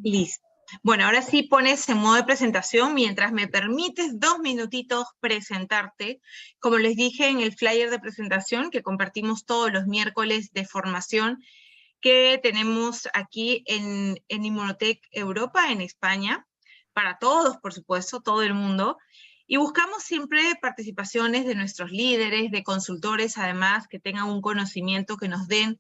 Listo. Bueno, ahora sí pones en modo de presentación, mientras me permites 2 minutitos presentarte. Como les dije en el flyer de presentación que compartimos todos los miércoles de formación que tenemos aquí en Inmunotech Europa, en España, para todos, por supuesto, todo el mundo. Y buscamos siempre participaciones de nuestros líderes, de consultores, además, que tengan un conocimiento, que nos den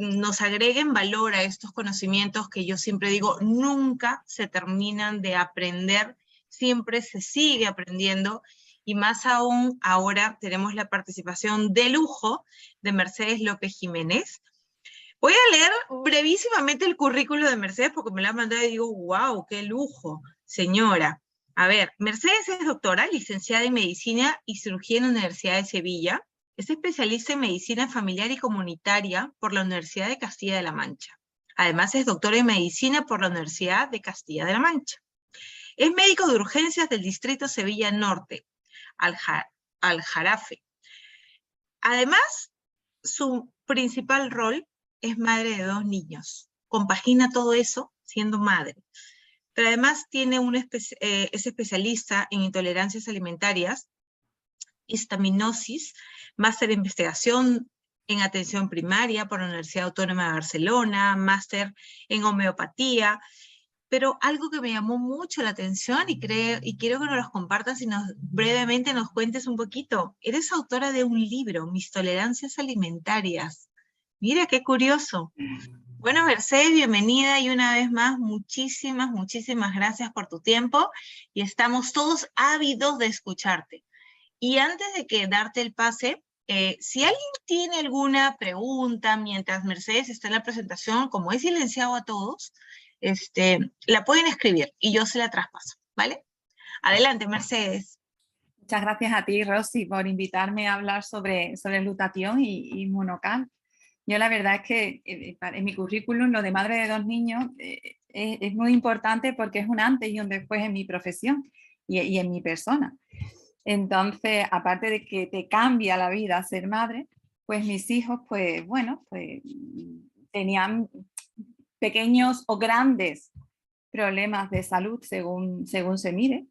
nos agreguen valor a estos conocimientos que yo siempre digo, nunca se terminan de aprender, siempre se sigue aprendiendo, y más aún ahora tenemos la participación de lujo de Mercedes López Jiménez. Voy a leer brevísimamente el currículo de Mercedes porque me la han mandado y digo, wow, qué lujo, señora. A ver, Mercedes es doctora, licenciada en Medicina y Cirugía en la Universidad de Sevilla. Es especialista en Medicina Familiar y Comunitaria por la Universidad de Castilla de la Mancha. Además es doctora en Medicina por la Universidad de Castilla de la Mancha. Es médico de urgencias del Distrito Sevilla Norte, Aljarafe. Además, su principal rol es madre de 2 niños. Compagina todo eso siendo madre. Pero además es especialista en intolerancias alimentarias, histaminosis, máster en investigación en atención primaria por la Universidad Autónoma de Barcelona, máster en homeopatía. Pero algo que me llamó mucho la atención y quiero que nos los compartas y brevemente nos cuentes un poquito. Eres autora de un libro, Mis tolerancias alimentarias. Mira, qué curioso. Bueno, Mercedes, bienvenida y una vez más, muchísimas gracias por tu tiempo y estamos todos ávidos de escucharte. Y antes de que darte el pase, si alguien tiene alguna pregunta mientras Mercedes está en la presentación, como he silenciado a todos, la pueden escribir y yo se la traspaso, ¿vale? Adelante, Mercedes. Muchas gracias a ti, Rosy, por invitarme a hablar sobre el glutatión y Monocal. Yo la verdad es que en mi currículum lo de madre de 2 niños es muy importante porque es un antes y un después en mi profesión y en mi persona. Entonces, aparte de que te cambia la vida ser madre, pues mis hijos, pues bueno, pues tenían pequeños o grandes problemas de salud según se mire.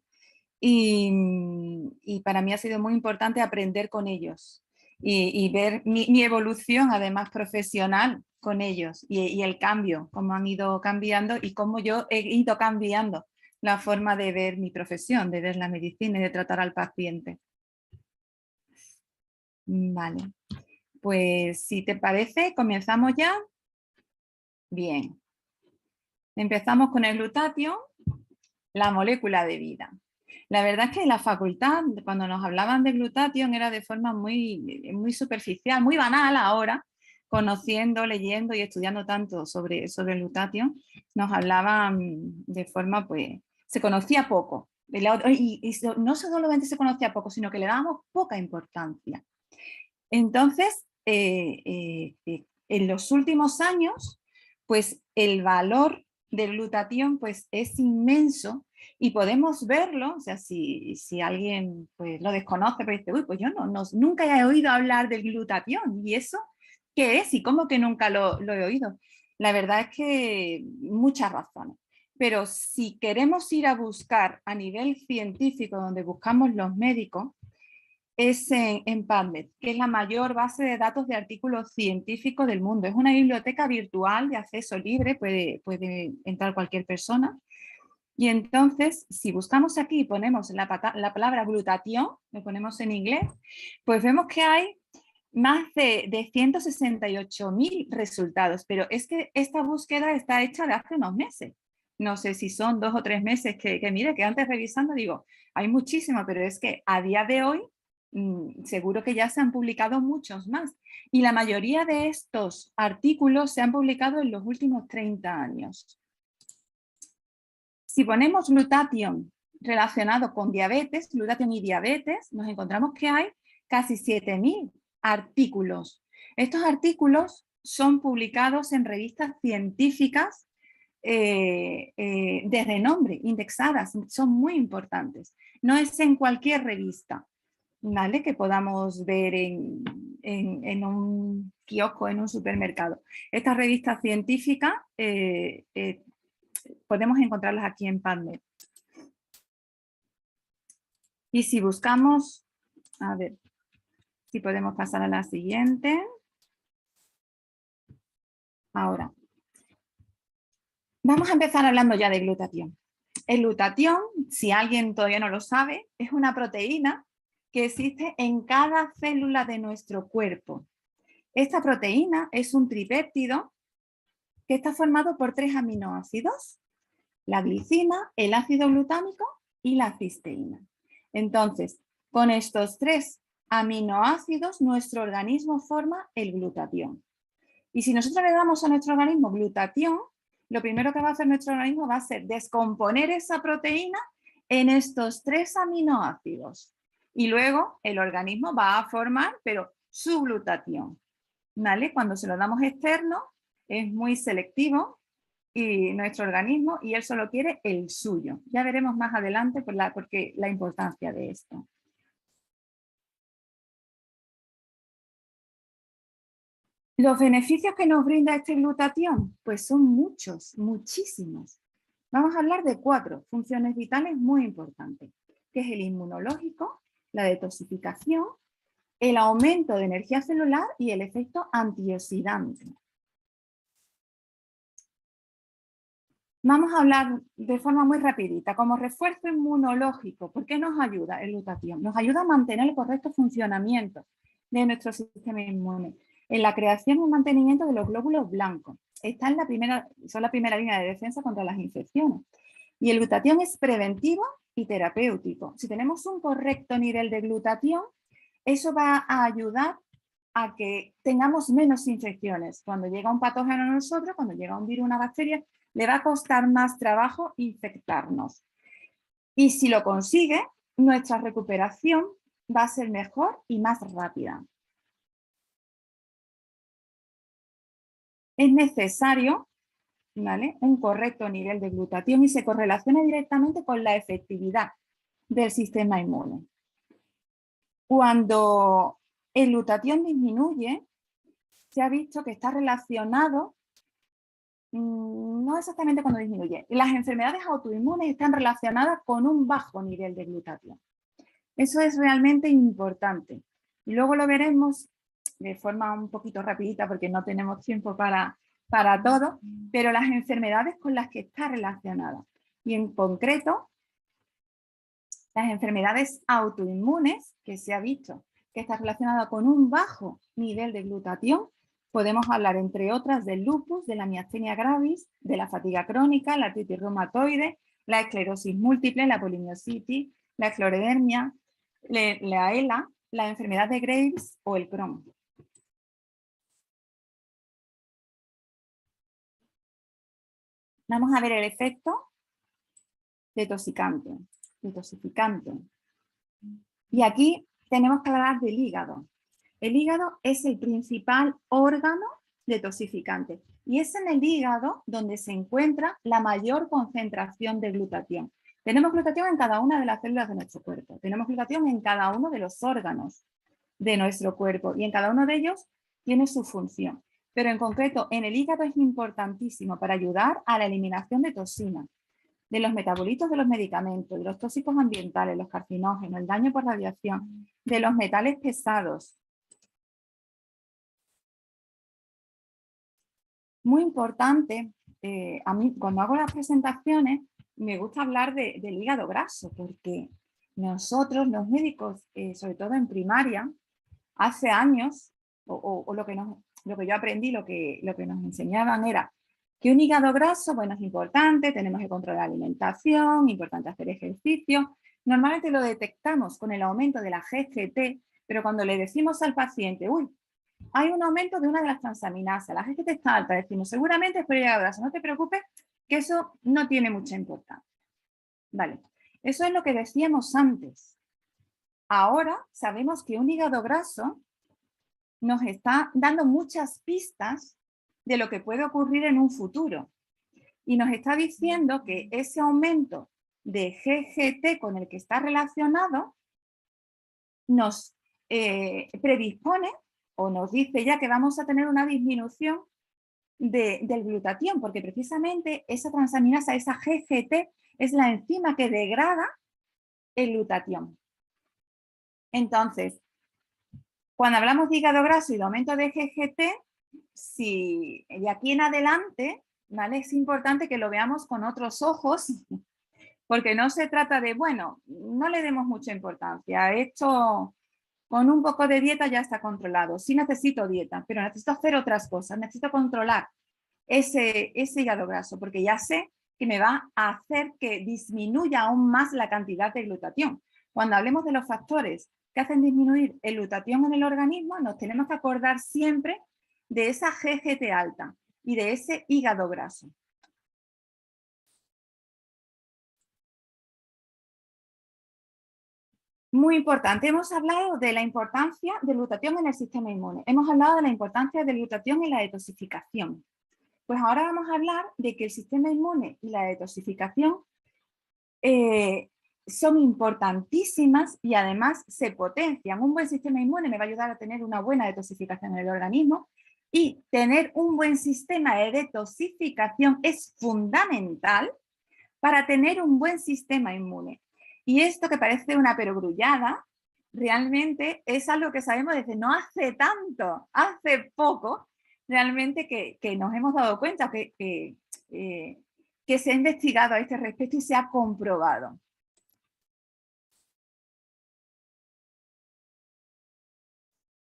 Y para mí ha sido muy importante aprender con ellos y ver mi evolución, además profesional, con ellos y el cambio, cómo han ido cambiando y cómo yo he ido cambiando la forma de ver mi profesión, de ver la medicina y de tratar al paciente. Vale, pues si te parece, comenzamos ya. Bien, empezamos con el glutatión, la molécula de vida. La verdad es que en la facultad, cuando nos hablaban de glutatión, era de forma muy superficial, muy banal ahora, conociendo, leyendo y estudiando tanto sobre el glutatión, nos hablaban de forma, pues, se conocía poco. Y no solamente se conocía poco, sino que le dábamos poca importancia. Entonces, en los últimos años, pues el valor del glutatión pues, es inmenso y podemos verlo, o sea, si alguien pues, lo desconoce, pues dice, uy, pues yo nunca he oído hablar del glutatión, ¿y eso qué es? ¿Y cómo que nunca lo he oído? La verdad es que muchas razones. Pero si queremos ir a buscar a nivel científico, donde buscamos los médicos, es en PubMed, que es la mayor base de datos de artículos científicos del mundo. Es una biblioteca virtual de acceso libre, puede entrar cualquier persona. Y entonces, si buscamos aquí y ponemos la palabra glutatión, lo ponemos en inglés, pues vemos que hay más de 168.000 resultados, pero es que esta búsqueda está hecha de hace unos meses. No sé si son 2 o 3 meses que mire, que antes revisando digo, hay muchísimo, pero es que a día de hoy seguro que ya se han publicado muchos más. Y la mayoría de estos artículos se han publicado en los últimos 30 años. Si ponemos glutatión relacionado con diabetes, glutatión y diabetes, nos encontramos que hay casi 7.000 artículos. Estos artículos son publicados en revistas científicas de renombre, indexadas, son muy importantes. No es en cualquier revista, ¿vale? Que podamos ver en un kiosco en un supermercado. Estas revistas científicas podemos encontrarlas aquí en PubMed. Y si buscamos, a ver, si podemos pasar a la siguiente. Ahora, vamos a empezar hablando ya de glutatión. El glutatión, si alguien todavía no lo sabe, es una proteína que existe en cada célula de nuestro cuerpo. Esta proteína es un tripéptido que está formado por 3 aminoácidos: la glicina, el ácido glutámico y la cisteína. Entonces, con estos 3 aminoácidos, nuestro organismo forma el glutatión. Y si nosotros le damos a nuestro organismo glutatión, lo primero que va a hacer nuestro organismo va a ser descomponer esa proteína en estos 3 aminoácidos. Y luego el organismo va a formar, pero su glutatión, ¿vale? Cuando se lo damos externo, es muy selectivo y nuestro organismo, y él solo quiere el suyo. Ya veremos más adelante porque la importancia de esto. ¿Los beneficios que nos brinda este glutatión? Pues son muchos, muchísimos. Vamos a hablar de 4 funciones vitales muy importantes, que es el inmunológico, la detoxificación, el aumento de energía celular y el efecto antioxidante. Vamos a hablar de forma muy rapidita, como refuerzo inmunológico. ¿Por qué nos ayuda el glutatión? Nos ayuda a mantener el correcto funcionamiento de nuestro sistema inmune, en la creación y mantenimiento de los glóbulos blancos. Son la primera línea de defensa contra las infecciones. Y el glutatión es preventivo y terapéutico. Si tenemos un correcto nivel de glutatión, eso va a ayudar a que tengamos menos infecciones. Cuando llega un patógeno a nosotros, cuando llega un virus, una bacteria, le va a costar más trabajo infectarnos. Y si lo consigue, nuestra recuperación va a ser mejor y más rápida. Es necesario, ¿vale?, un correcto nivel de glutatión y se correlaciona directamente con la efectividad del sistema inmune. Cuando el glutatión disminuye, se ha visto que está relacionado, no exactamente cuando disminuye, las enfermedades autoinmunes están relacionadas con un bajo nivel de glutatión. Eso es realmente importante. Y luego lo veremos de forma un poquito rapidita porque no tenemos tiempo para todo, pero las enfermedades con las que está relacionada. Y en concreto, las enfermedades autoinmunes, que se ha visto que está relacionada con un bajo nivel de glutatión, podemos hablar, entre otras, del lupus, de la miastenia gravis, de la fatiga crónica, la artritis reumatoide, la esclerosis múltiple, la polimiositis, la esclerodermia, la ELA, la enfermedad de Graves o el Crohn. Vamos a ver el efecto detoxificante. Y aquí tenemos que hablar del hígado. El hígado es el principal órgano detoxificante y es en el hígado donde se encuentra la mayor concentración de glutatión. Tenemos glutatión en cada una de las células de nuestro cuerpo, tenemos glutatión en cada uno de los órganos de nuestro cuerpo y en cada uno de ellos tiene su función. Pero en concreto, en el hígado es importantísimo para ayudar a la eliminación de toxinas, de los metabolitos de los medicamentos, de los tóxicos ambientales, los carcinógenos, el daño por radiación, de los metales pesados. Muy importante, a mí cuando hago las presentaciones me gusta hablar del hígado graso, porque nosotros los médicos, sobre todo en primaria, hace años, lo que yo aprendí, lo que nos enseñaban era que un hígado graso, bueno, es importante, tenemos que controlar la alimentación, importante hacer ejercicio. Normalmente lo detectamos con el aumento de la GGT, pero cuando le decimos al paciente, uy, hay un aumento de una de las transaminasas, la GGT está alta, decimos, seguramente es por el hígado graso, no te preocupes, que eso no tiene mucha importancia. Vale, eso es lo que decíamos antes. Ahora sabemos que un hígado graso nos está dando muchas pistas de lo que puede ocurrir en un futuro. Y nos está diciendo que ese aumento de GGT con el que está relacionado nos predispone o nos dice ya que vamos a tener una disminución del glutatión, porque precisamente esa transaminasa, esa GGT, es la enzima que degrada el glutatión. Entonces, cuando hablamos de hígado graso y de aumento de GGT, si de aquí en adelante, ¿vale? Es importante que lo veamos con otros ojos, porque no se trata de, bueno, no le demos mucha importancia, esto con un poco de dieta ya está controlado. Sí necesito dieta, pero necesito hacer otras cosas, necesito controlar ese hígado graso, porque ya sé que me va a hacer que disminuya aún más la cantidad de glutatión. Cuando hablemos de los factores que hacen disminuir el glutatión en el organismo, nos tenemos que acordar siempre de esa GGT alta y de ese hígado graso. Muy importante, hemos hablado de la importancia del glutatión en el sistema inmune, hemos hablado de la importancia del glutatión en la detoxificación. Pues ahora vamos a hablar de que el sistema inmune y la detoxificación son importantísimas y además se potencian. Un buen sistema inmune me va a ayudar a tener una buena detoxificación en el organismo y tener un buen sistema de detoxificación es fundamental para tener un buen sistema inmune. Y esto que parece una perogrullada, realmente es algo que sabemos desde no hace tanto, hace poco, realmente que nos hemos dado cuenta que se ha investigado a este respecto y se ha comprobado.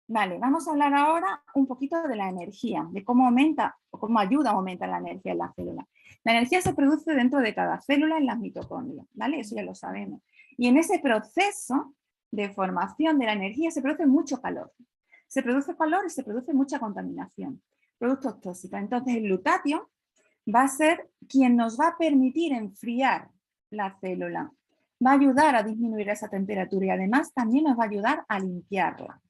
Vale, vamos a hablar ahora un poquito de la energía, de cómo aumenta o cómo ayuda a aumentar la energía en la célula. La energía se produce dentro de cada célula en las mitocondrias, ¿vale? Eso ya lo sabemos. Y en ese proceso de formación de la energía se produce mucho calor. Se produce calor y se produce mucha contaminación, productos tóxicos. Entonces el glutatión va a ser quien nos va a permitir enfriar la célula, va a ayudar a disminuir esa temperatura y además también nos va a ayudar a limpiarla.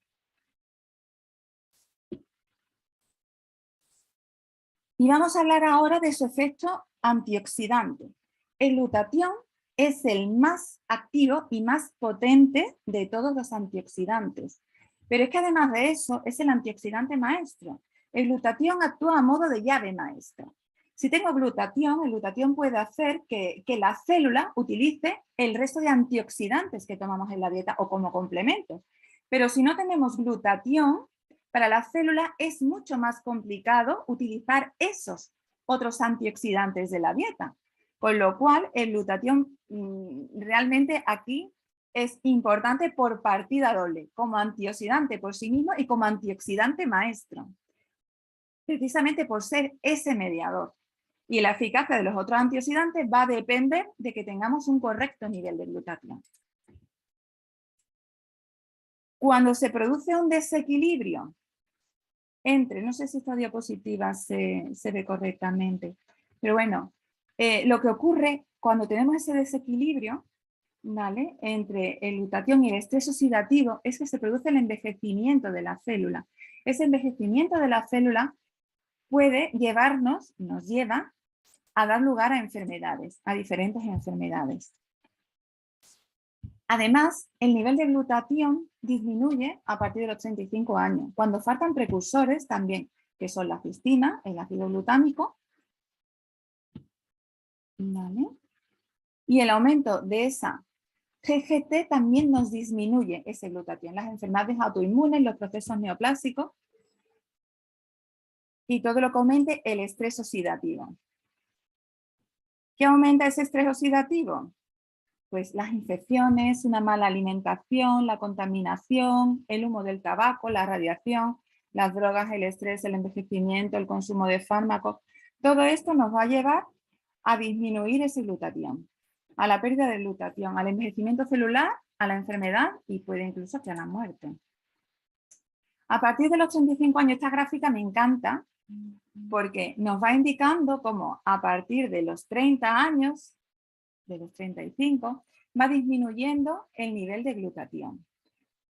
Y vamos a hablar ahora de su efecto antioxidante. El glutatión es el más activo y más potente de todos los antioxidantes. Pero es que además de eso es el antioxidante maestro. El glutatión actúa a modo de llave maestra. Si tengo glutatión, el glutatión puede hacer que la célula utilice el resto de antioxidantes que tomamos en la dieta o como complemento. Pero si no tenemos glutatión, para la célula es mucho más complicado utilizar esos otros antioxidantes de la dieta. Con lo cual, el glutatión realmente aquí es importante por partida doble, como antioxidante por sí mismo y como antioxidante maestro. Precisamente por ser ese mediador. Y la eficacia de los otros antioxidantes va a depender de que tengamos un correcto nivel de glutatión. Cuando se produce un desequilibrio entre, no sé si esta diapositiva se ve correctamente, pero bueno, lo que ocurre cuando tenemos ese desequilibrio, ¿vale?, entre el glutatión y el estrés oxidativo es que se produce el envejecimiento de la célula. Ese envejecimiento de la célula puede llevarnos, nos lleva a dar lugar a enfermedades, a diferentes enfermedades. Además, el nivel de glutatión disminuye a partir de los 35 años, cuando faltan precursores también, que son la cistina, el ácido glutámico, ¿vale?, y el aumento de esa GGT también nos disminuye ese glutatión. Las enfermedades autoinmunes, los procesos neoplásicos y todo lo que aumente el estrés oxidativo. ¿Qué aumenta ese estrés oxidativo? Pues las infecciones, una mala alimentación, la contaminación, el humo del tabaco, la radiación, las drogas, el estrés, el envejecimiento, el consumo de fármacos. Todo esto nos va a llevar a disminuir ese glutatión, a la pérdida de glutatión, al envejecimiento celular, a la enfermedad y puede incluso que a la muerte. A partir de los 35 años, esta gráfica me encanta porque nos va indicando cómo a partir de los 30 años, de los 35, va disminuyendo el nivel de glutatión.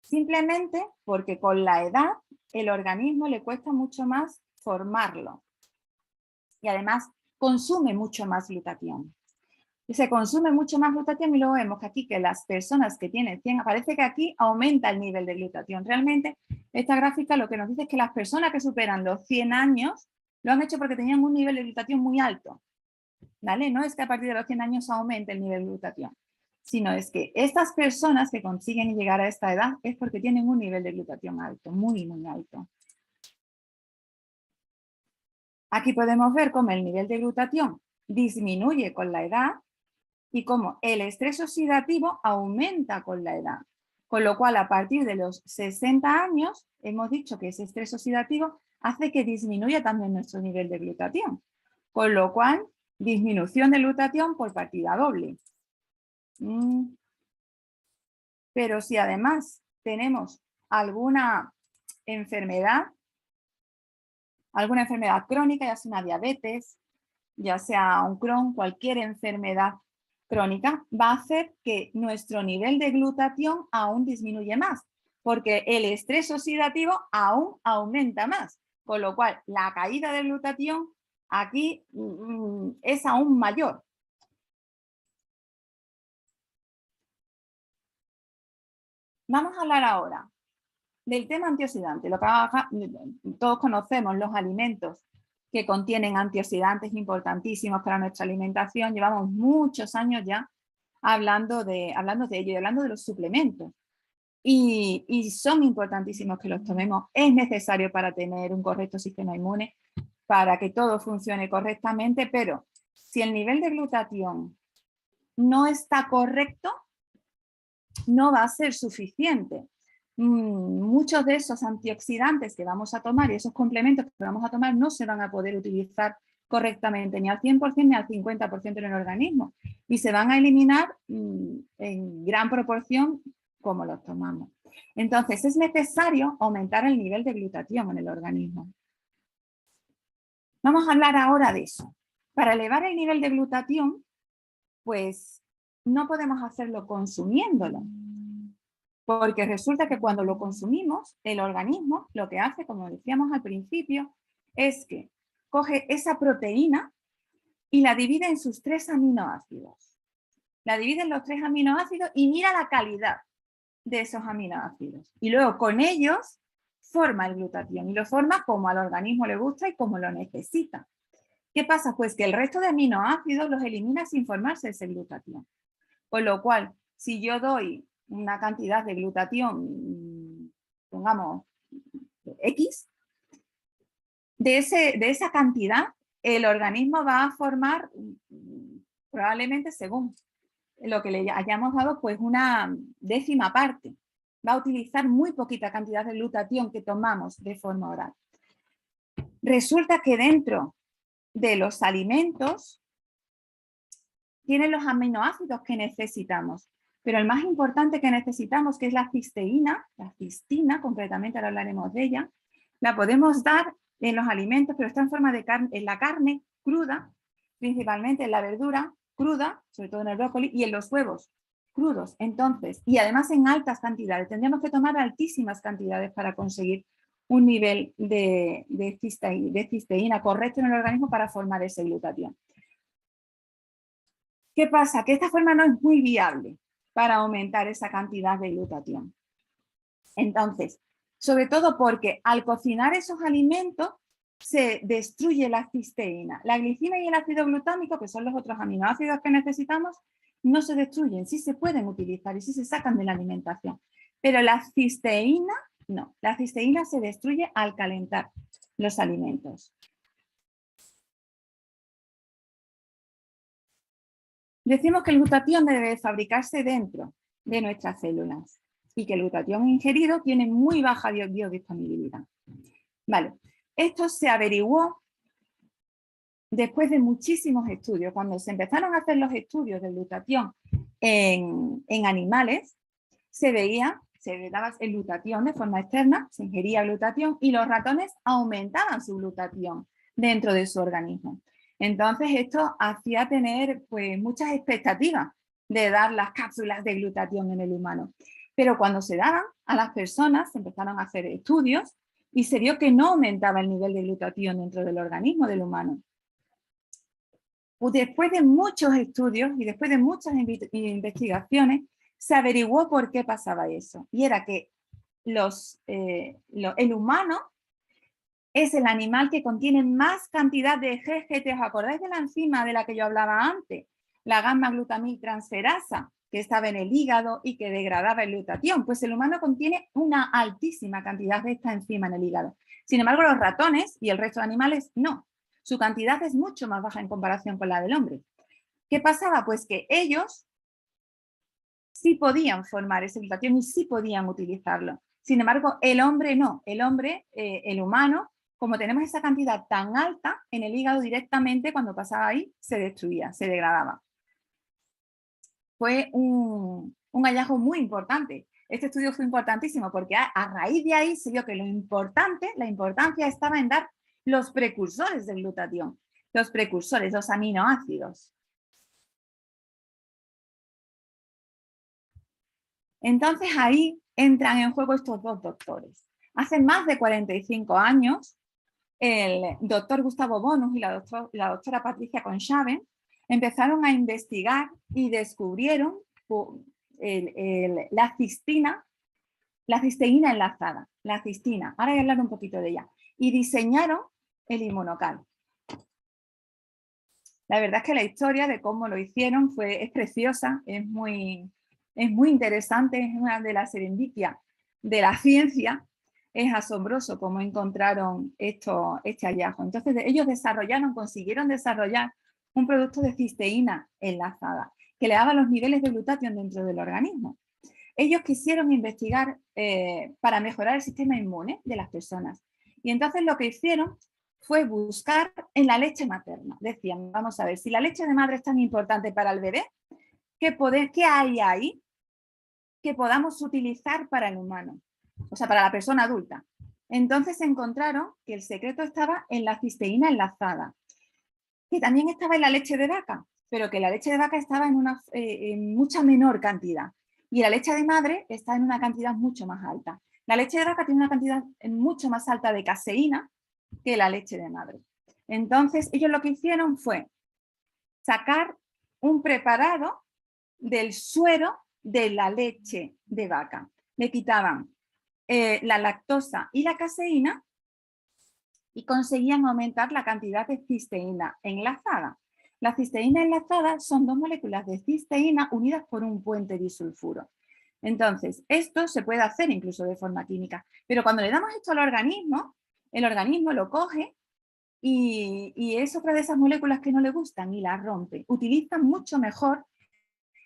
Simplemente porque con la edad el organismo le cuesta mucho más formarlo y además consume mucho más glutatión. se consume mucho más glutatión y luego vemos que aquí que las personas que tienen 100, parece que aquí aumenta el nivel de glutatión. Realmente esta gráfica lo que nos dice es que las personas que superan los 100 años lo han hecho porque tenían un nivel de glutatión muy alto, ¿vale? No es que a partir de los 100 años aumente el nivel de glutatión, sino es que estas personas que consiguen llegar a esta edad es porque tienen un nivel de glutatión alto, muy, muy alto. Aquí podemos ver cómo el nivel de glutatión disminuye con la edad y cómo el estrés oxidativo aumenta con la edad. Con lo cual, a partir de los 60 años, hemos dicho que ese estrés oxidativo hace que disminuya también nuestro nivel de glutatión. Con lo cual, disminución de glutatión por partida doble. Pero si además tenemos alguna enfermedad crónica, ya sea una diabetes, ya sea un Crohn, cualquier enfermedad crónica, va a hacer que nuestro nivel de glutatión aún disminuye más, porque el estrés oxidativo aún aumenta más, con lo cual la caída de glutatión aquí es aún mayor. Vamos a hablar ahora del tema antioxidante. Lo que todos conocemos los alimentos que contienen antioxidantes importantísimos para nuestra alimentación. Llevamos muchos años ya hablando de ello y hablando de los suplementos. Y son importantísimos que los tomemos. Es necesario para tener un correcto sistema inmune, para que todo funcione correctamente, pero si el nivel de glutatión no está correcto, no va a ser suficiente. Muchos de esos antioxidantes que vamos a tomar y esos complementos que vamos a tomar no se van a poder utilizar correctamente ni al 100% ni al 50% en el organismo y se van a eliminar en gran proporción como los tomamos. Entonces es necesario aumentar el nivel de glutatión en el organismo. Vamos a hablar ahora de eso. Para elevar el nivel de glutatión, pues no podemos hacerlo consumiéndolo. Porque resulta que cuando lo consumimos, el organismo lo que hace, como decíamos al principio, es que coge esa proteína y la divide en sus 3 aminoácidos. La divide en los 3 aminoácidos y mira la calidad de esos aminoácidos. Y luego con ellos forma el glutatión y lo forma como al organismo le gusta y como lo necesita. ¿Qué pasa? Pues que el resto de aminoácidos los elimina sin formarse ese glutatión. Con lo cual, si yo doy una cantidad de glutatión, pongamos X, de esa cantidad, el organismo va a formar, probablemente según lo que le hayamos dado, pues una 10ª parte. Va a utilizar muy poquita cantidad de glutatión que tomamos de forma oral. Resulta que dentro de los alimentos tienen los aminoácidos que necesitamos. Pero el más importante que necesitamos, que es la cisteína, la cistina, concretamente ahora hablaremos de ella, la podemos dar en los alimentos, pero está en forma de carne, en la carne cruda, principalmente en la verdura cruda, sobre todo en el brócoli, y en los huevos crudos. Entonces, y además en altas cantidades, tendríamos que tomar altísimas cantidades para conseguir un nivel de cisteína correcto en el organismo para formar ese glutatión. ¿Qué pasa? Que esta forma no es muy viable para aumentar esa cantidad de glutatión. Entonces, sobre todo porque al cocinar esos alimentos se destruye la cisteína. La glicina y el ácido glutámico, que son los otros aminoácidos que necesitamos, no se destruyen, sí se pueden utilizar y sí se sacan de la alimentación. Pero la cisteína, no. La cisteína se destruye al calentar los alimentos. Decimos que el glutatión debe fabricarse dentro de nuestras células y que el glutatión ingerido tiene muy baja biodisponibilidad. Vale. Esto se averiguó después de muchísimos estudios. Cuando se empezaron a hacer los estudios de glutatión en animales, se daba el glutatión de forma externa, se ingería glutatión y los ratones aumentaban su glutatión dentro de su organismo. Entonces esto hacía tener pues, muchas expectativas de dar las cápsulas de glutatión en el humano. Pero cuando se daban a las personas, se empezaron a hacer estudios y se vio que no aumentaba el nivel de glutatión dentro del organismo del humano. Después de muchos estudios y después de muchas investigaciones, se averiguó por qué pasaba eso. Y era que el humano es el animal que contiene más cantidad de GGT. ¿Os acordáis de la enzima de la que yo hablaba antes? La gamma-glutamiltransferasa, que estaba en el hígado y que degradaba el glutatión. Pues el humano contiene una altísima cantidad de esta enzima en el hígado. Sin embargo, los ratones y el resto de animales no. Su cantidad es mucho más baja en comparación con la del hombre. ¿Qué pasaba? Pues que ellos sí podían formar ese glutatión y sí podían utilizarlo. Sin embargo, el hombre no. El hombre, el humano, como tenemos esa cantidad tan alta en el hígado directamente, cuando pasaba ahí, se destruía, se degradaba. Fue un hallazgo muy importante. Este estudio fue importantísimo porque a raíz de ahí se vio que la importancia estaba en dar los precursores del glutatión, los precursores, los aminoácidos. Entonces ahí entran en juego estos dos doctores. Hace más de 45 años, el doctor Gustavo Bonus y la doctora Patricia Conshaven empezaron a investigar y descubrieron la cisteína enlazada, la cistina. Ahora voy a hablar un poquito de ella. Y diseñaron el inmunocal. La verdad es que la historia de cómo lo hicieron es preciosa, es muy interesante, es una de las serendipias de la ciencia. Es asombroso cómo encontraron este hallazgo. Entonces ellos consiguieron desarrollar un producto de cisteína enlazada que le daba los niveles de glutatión dentro del organismo. Ellos quisieron investigar para mejorar el sistema inmune de las personas. Y entonces lo que hicieron fue buscar en la leche materna. Decían, vamos a ver, si la leche de madre es tan importante para el bebé, ¿qué hay ahí que podamos utilizar para el humano? O sea, para la persona adulta. Entonces encontraron que el secreto estaba en la cisteína enlazada, que también estaba en la leche de vaca, pero que la leche de vaca estaba en mucha menor cantidad. Y la leche de madre está en una cantidad mucho más alta. La leche de vaca tiene una cantidad mucho más alta de caseína que la leche de madre. Entonces, ellos lo que hicieron fue sacar un preparado del suero de la leche de vaca. Le quitaban la lactosa y la caseína y conseguían aumentar la cantidad de cisteína enlazada. La cisteína enlazada son dos moléculas de cisteína unidas por un puente disulfuro. Entonces, esto se puede hacer incluso de forma química, pero cuando le damos esto al organismo, el organismo lo coge y es otra de esas moléculas que no le gustan y la rompe. Utiliza mucho mejor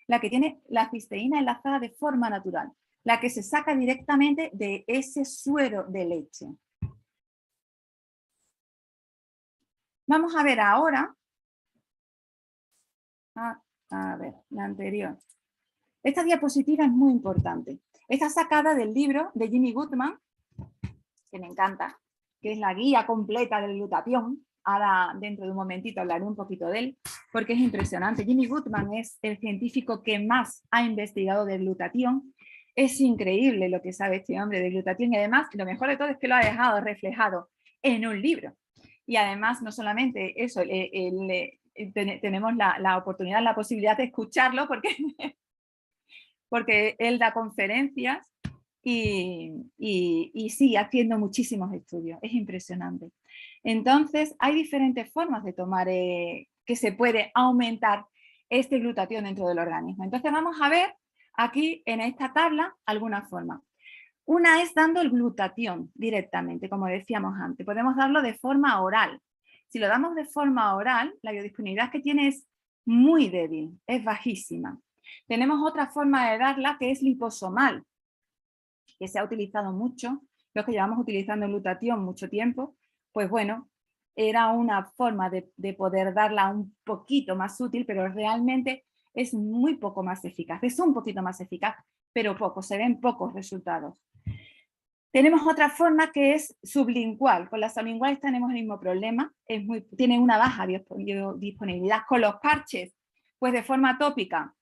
la que tiene la cisteína enlazada de forma natural, la que se saca directamente de ese suero de leche. Vamos a ver ahora, a ver, la anterior. Esta diapositiva es muy importante. Está sacada del libro de Jimmy Goodman, que me encanta, que es la guía completa del glutatión. Ahora, dentro de un momentito, hablaré un poquito de él, porque es impresionante. Jimmy Goodman es el científico que más ha investigado del glutatión. Es increíble lo que sabe este hombre del glutatión y además, lo mejor de todo es que lo ha dejado reflejado en un libro. Y además, no solamente eso, tenemos la oportunidad, la posibilidad de escucharlo porque él da conferencias y sigue haciendo muchísimos estudios. Es impresionante. Entonces, hay diferentes formas de tomar, que se puede aumentar este glutatión dentro del organismo. Entonces, vamos a ver aquí en esta tabla algunas formas. Una es dando el glutatión directamente, como decíamos antes. Podemos darlo de forma oral. Si lo damos de forma oral, la biodisponibilidad que tiene es muy débil, es bajísima. Tenemos otra forma de darla que es liposomal, que se ha utilizado mucho, los que llevamos utilizando el glutatión mucho tiempo, pues bueno, era una forma de poder darla un poquito más útil, pero realmente es muy poco más eficaz. Es un poquito más eficaz, pero poco, se ven pocos resultados. Tenemos otra forma que es sublingual. Con las sublinguales tenemos el mismo problema, tienen una baja disponibilidad. Con los parches, pues de forma tópica,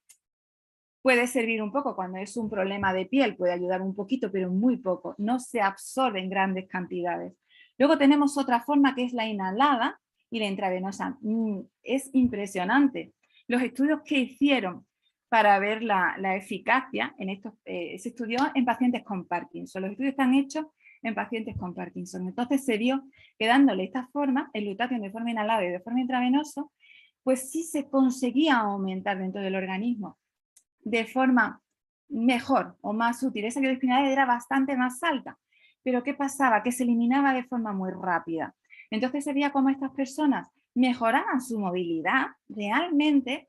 puede servir un poco cuando es un problema de piel, puede ayudar un poquito, pero muy poco. No se absorbe en grandes cantidades. Luego tenemos otra forma que es la inhalada. y la intravenosa. Es impresionante. Los estudios que hicieron para ver la eficacia en estos, se estudió en pacientes con Parkinson. Los estudios están hechos en pacientes con Parkinson. Entonces se vio que dándole esta forma, el glutatión de forma inhalada y de forma intravenosa, pues sí se conseguía aumentar dentro del organismo de forma mejor o más útil. Esa biodisponibilidad era bastante más alta. Pero ¿qué pasaba? Que se eliminaba de forma muy rápida. Entonces se veía cómo estas personas mejoraban su movilidad realmente,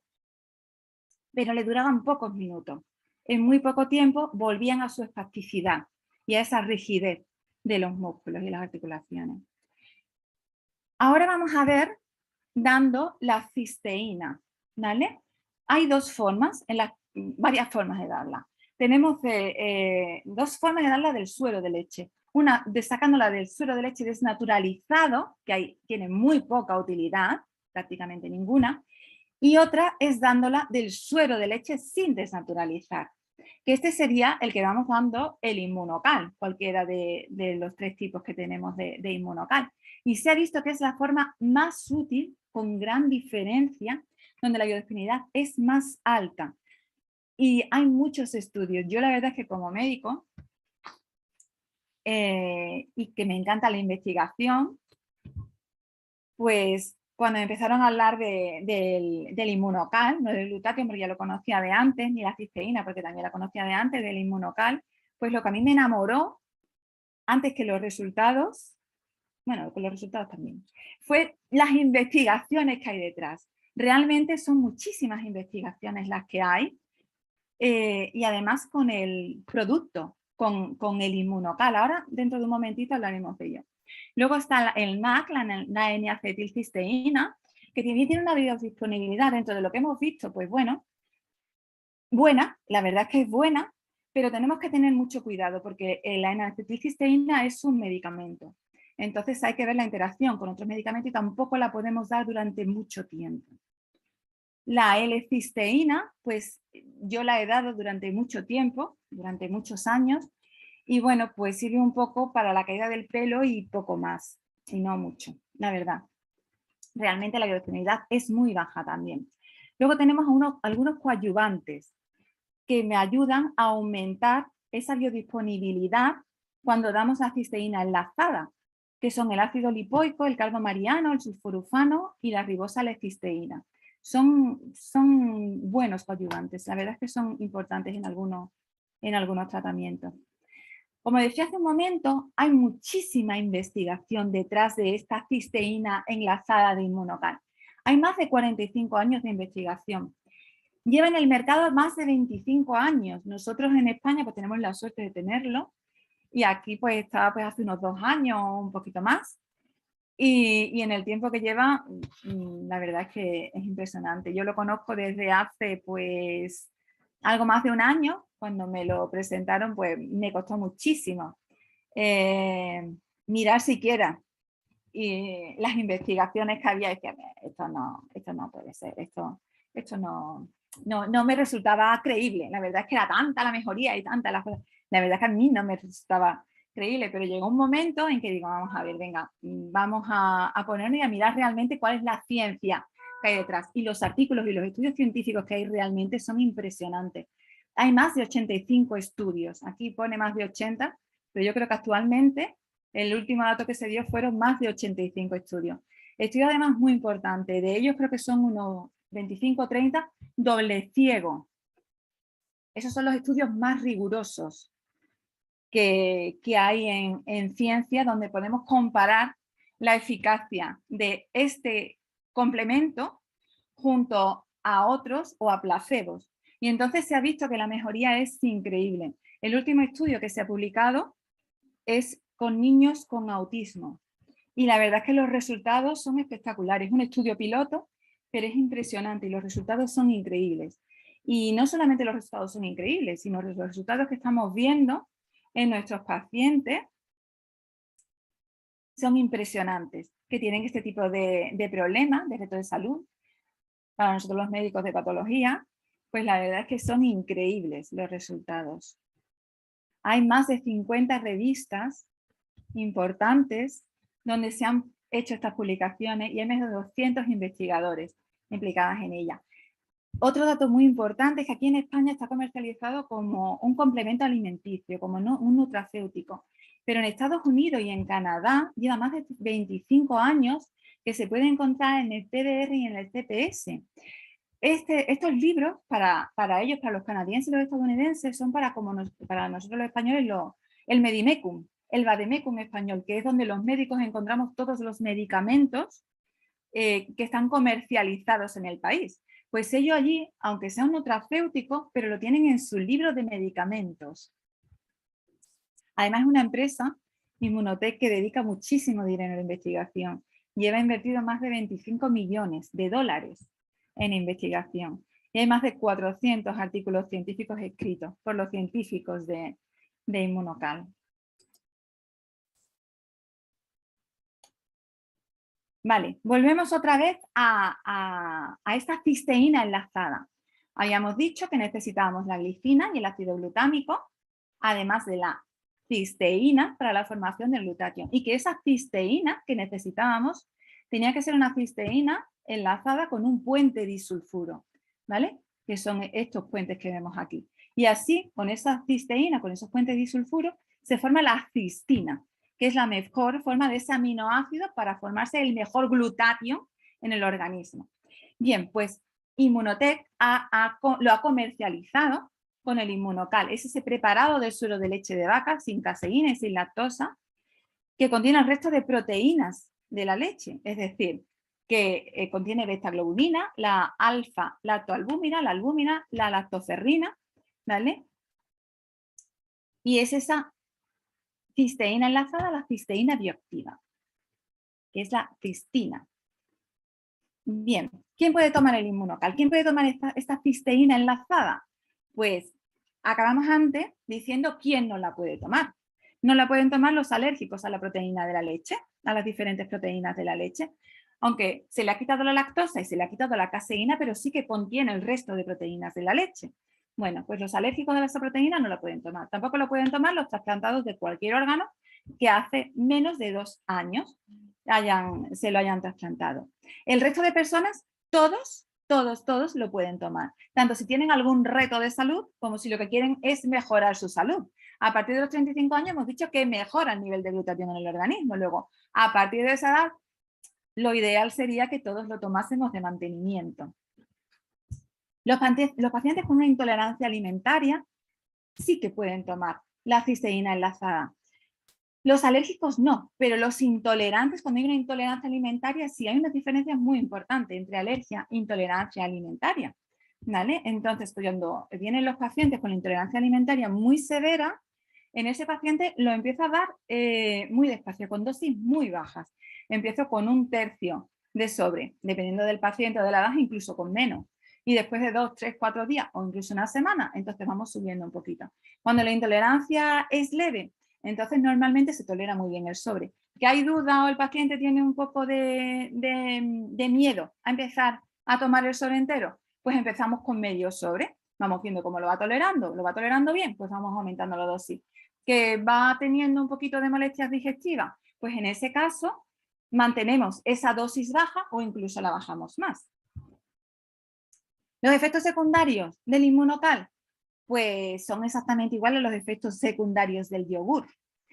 pero le duraban pocos minutos. En muy poco tiempo volvían a su espasticidad y a esa rigidez de los músculos y las articulaciones. Ahora vamos a ver dando la cisteína, ¿vale? Hay varias formas de darla. Tenemos dos formas de darla del suero de leche. Una, sacándola del suero de leche desnaturalizado, que tiene muy poca utilidad, prácticamente ninguna, y otra es dándola del suero de leche sin desnaturalizar, que este sería el que vamos dando el inmunocal, cualquiera de los tres tipos que tenemos de inmunocal. Y se ha visto que es la forma más útil, con gran diferencia, donde la biodisponibilidad es más alta. Y hay muchos estudios. Yo la verdad es que como médico, y que me encanta la investigación, pues cuando empezaron a hablar del inmunocal, no del glutatión porque ya lo conocía de antes, ni la cisteína porque también la conocía de antes, del inmunocal, pues lo que a mí me enamoró, antes que los resultados, bueno, con los resultados también, fue las investigaciones que hay detrás. Realmente son muchísimas investigaciones las que hay, y además con el producto, con el inmunocal. Ahora, dentro de un momentito, hablaremos de ello. Luego está el NAC, la N-acetilcisteína, que tiene una biodisponibilidad dentro de lo que hemos visto, pues bueno, buena, la verdad es que es buena, pero tenemos que tener mucho cuidado porque la N-acetilcisteína es un medicamento. Entonces hay que ver la interacción con otros medicamentos y tampoco la podemos dar durante mucho tiempo. La L-cisteína, pues yo la he dado durante mucho tiempo, durante muchos años, y bueno, pues sirve un poco para la caída del pelo y poco más, y no mucho, la verdad. Realmente la biodisponibilidad es muy baja también. Luego tenemos algunos coadyuvantes que me ayudan a aumentar esa biodisponibilidad cuando damos la cisteína enlazada, que son el ácido lipoico, el carbamariano, el sulforufano y la ribosa-L-cisteína. Son buenos coadyuvantes, la verdad es que son importantes en algunos tratamientos. Como decía hace un momento, hay muchísima investigación detrás de esta cisteína enlazada de inmunocal. Hay más de 45 años de investigación. Lleva en el mercado más de 25 años. Nosotros en España pues tenemos la suerte de tenerlo y aquí pues estaba pues hace unos 2 años o un poquito más. Y en el tiempo que lleva, la verdad es que es impresionante. Yo lo conozco desde hace pues algo más de un año. Cuando me lo presentaron pues me costó muchísimo mirar siquiera y las investigaciones que había. Decía, esto no puede ser, esto no me resultaba creíble. La verdad es que era tanta la mejoría y tanta la verdad es que a mí no me resultaba creíble, pero llegó un momento en que digo, vamos a ver, venga, vamos a ponernos y a mirar realmente cuál es la ciencia que hay detrás. Y los artículos y los estudios científicos que hay realmente son impresionantes. Hay más de 85 estudios. Aquí pone más de 80, pero yo creo que actualmente el último dato que se dio fueron más de 85 estudios. Estudios además muy importantes. De ellos creo que son unos 25 o 30 doble ciego. Esos son los estudios más rigurosos que hay en ciencia, donde podemos comparar la eficacia de este complemento junto a otros o a placebos. Y entonces se ha visto que la mejoría es increíble. El último estudio que se ha publicado es con niños con autismo. Y la verdad es que los resultados son espectaculares. Es un estudio piloto, pero es impresionante y los resultados son increíbles. Y no solamente los resultados son increíbles, sino los resultados que estamos viendo en nuestros pacientes son impresionantes, que tienen este tipo de problemas, de retos de salud. Para nosotros los médicos de patología, pues la verdad es que son increíbles los resultados. Hay más de 50 revistas importantes donde se han hecho estas publicaciones y hay más de 200 investigadores implicados en ella. Otro dato muy importante es que aquí en España está comercializado como un complemento alimenticio, como un nutracéutico. Pero en Estados Unidos y en Canadá lleva más de 25 años que se puede encontrar en el PDR y en el CPS. Estos libros, para ellos, para los canadienses y los estadounidenses, son para nosotros los españoles el Medimecum, el Vademecum español, que es donde los médicos encontramos todos los medicamentos que están comercializados en el país. Pues ellos allí, aunque sea un nutracéutico, pero lo tienen en su libro de medicamentos. Además es una empresa, Immunotec, que dedica muchísimo dinero a la investigación. Lleva invertido más de 25 millones de dólares en investigación. Y hay más de 400 artículos científicos escritos por los científicos de Immunocal. Vale, volvemos otra vez a esta cisteína enlazada. Habíamos dicho que necesitábamos la glicina y el ácido glutámico, además de la cisteína para la formación del glutatión. Y que esa cisteína que necesitábamos tenía que ser una cisteína enlazada con un puente disulfuro, ¿vale? Que son estos puentes que vemos aquí. Y así, con esa cisteína, con esos puentes disulfuro, se forma la cistina, que es la mejor forma de ese aminoácido para formarse el mejor glutatión en el organismo. Bien, pues Immunotec lo ha comercializado con el Immunocal. Es ese preparado del suero de leche de vaca, sin caseína y sin lactosa, que contiene el resto de proteínas de la leche, es decir, que contiene beta-globulina, la alfa-lactoalbúmina, la albúmina, la lactoferrina, ¿vale? Y es esa cisteína enlazada, la cisteína bioactiva, que es la cistina. Bien, ¿quién puede tomar el Immunocal? ¿Quién puede tomar esta cisteína enlazada? Pues acabamos antes diciendo quién no la puede tomar. No la pueden tomar los alérgicos a la proteína de la leche, a las diferentes proteínas de la leche, aunque se le ha quitado la lactosa y se le ha quitado la caseína, pero sí que contiene el resto de proteínas de la leche. Bueno, pues los alérgicos a esa proteína no la pueden tomar. Tampoco lo pueden tomar los trasplantados de cualquier órgano que hace menos de 2 años se lo hayan trasplantado. El resto de personas, todos lo pueden tomar. Tanto si tienen algún reto de salud, como si lo que quieren es mejorar su salud. A partir de los 35 años hemos dicho que mejora el nivel de glutatión en el organismo. Luego, a partir de esa edad, lo ideal sería que todos lo tomásemos de mantenimiento. Los pacientes con una intolerancia alimentaria sí que pueden tomar la cisteína enlazada. Los alérgicos no, pero los intolerantes, cuando hay una intolerancia alimentaria, sí hay unas diferencias muy importantes entre alergia e intolerancia alimentaria, ¿vale? Entonces, cuando vienen los pacientes con la intolerancia alimentaria muy severa, en ese paciente lo empiezo a dar muy despacio, con dosis muy bajas. Empiezo con 1/3 de sobre, dependiendo del paciente o de la edad, incluso con menos. Y después de 2, 3, 4 días o incluso una semana, entonces vamos subiendo un poquito. Cuando la intolerancia es leve, entonces normalmente se tolera muy bien el sobre. ¿Que hay duda o el paciente tiene un poco de miedo a empezar a tomar el sobre entero? Pues empezamos con medio sobre. Vamos viendo cómo lo va tolerando bien, pues vamos aumentando la dosis. ¿Que va teniendo un poquito de molestias digestivas? Pues en ese caso mantenemos esa dosis baja o incluso la bajamos más. Los efectos secundarios del Immunocal, pues son exactamente iguales a los efectos secundarios del yogur.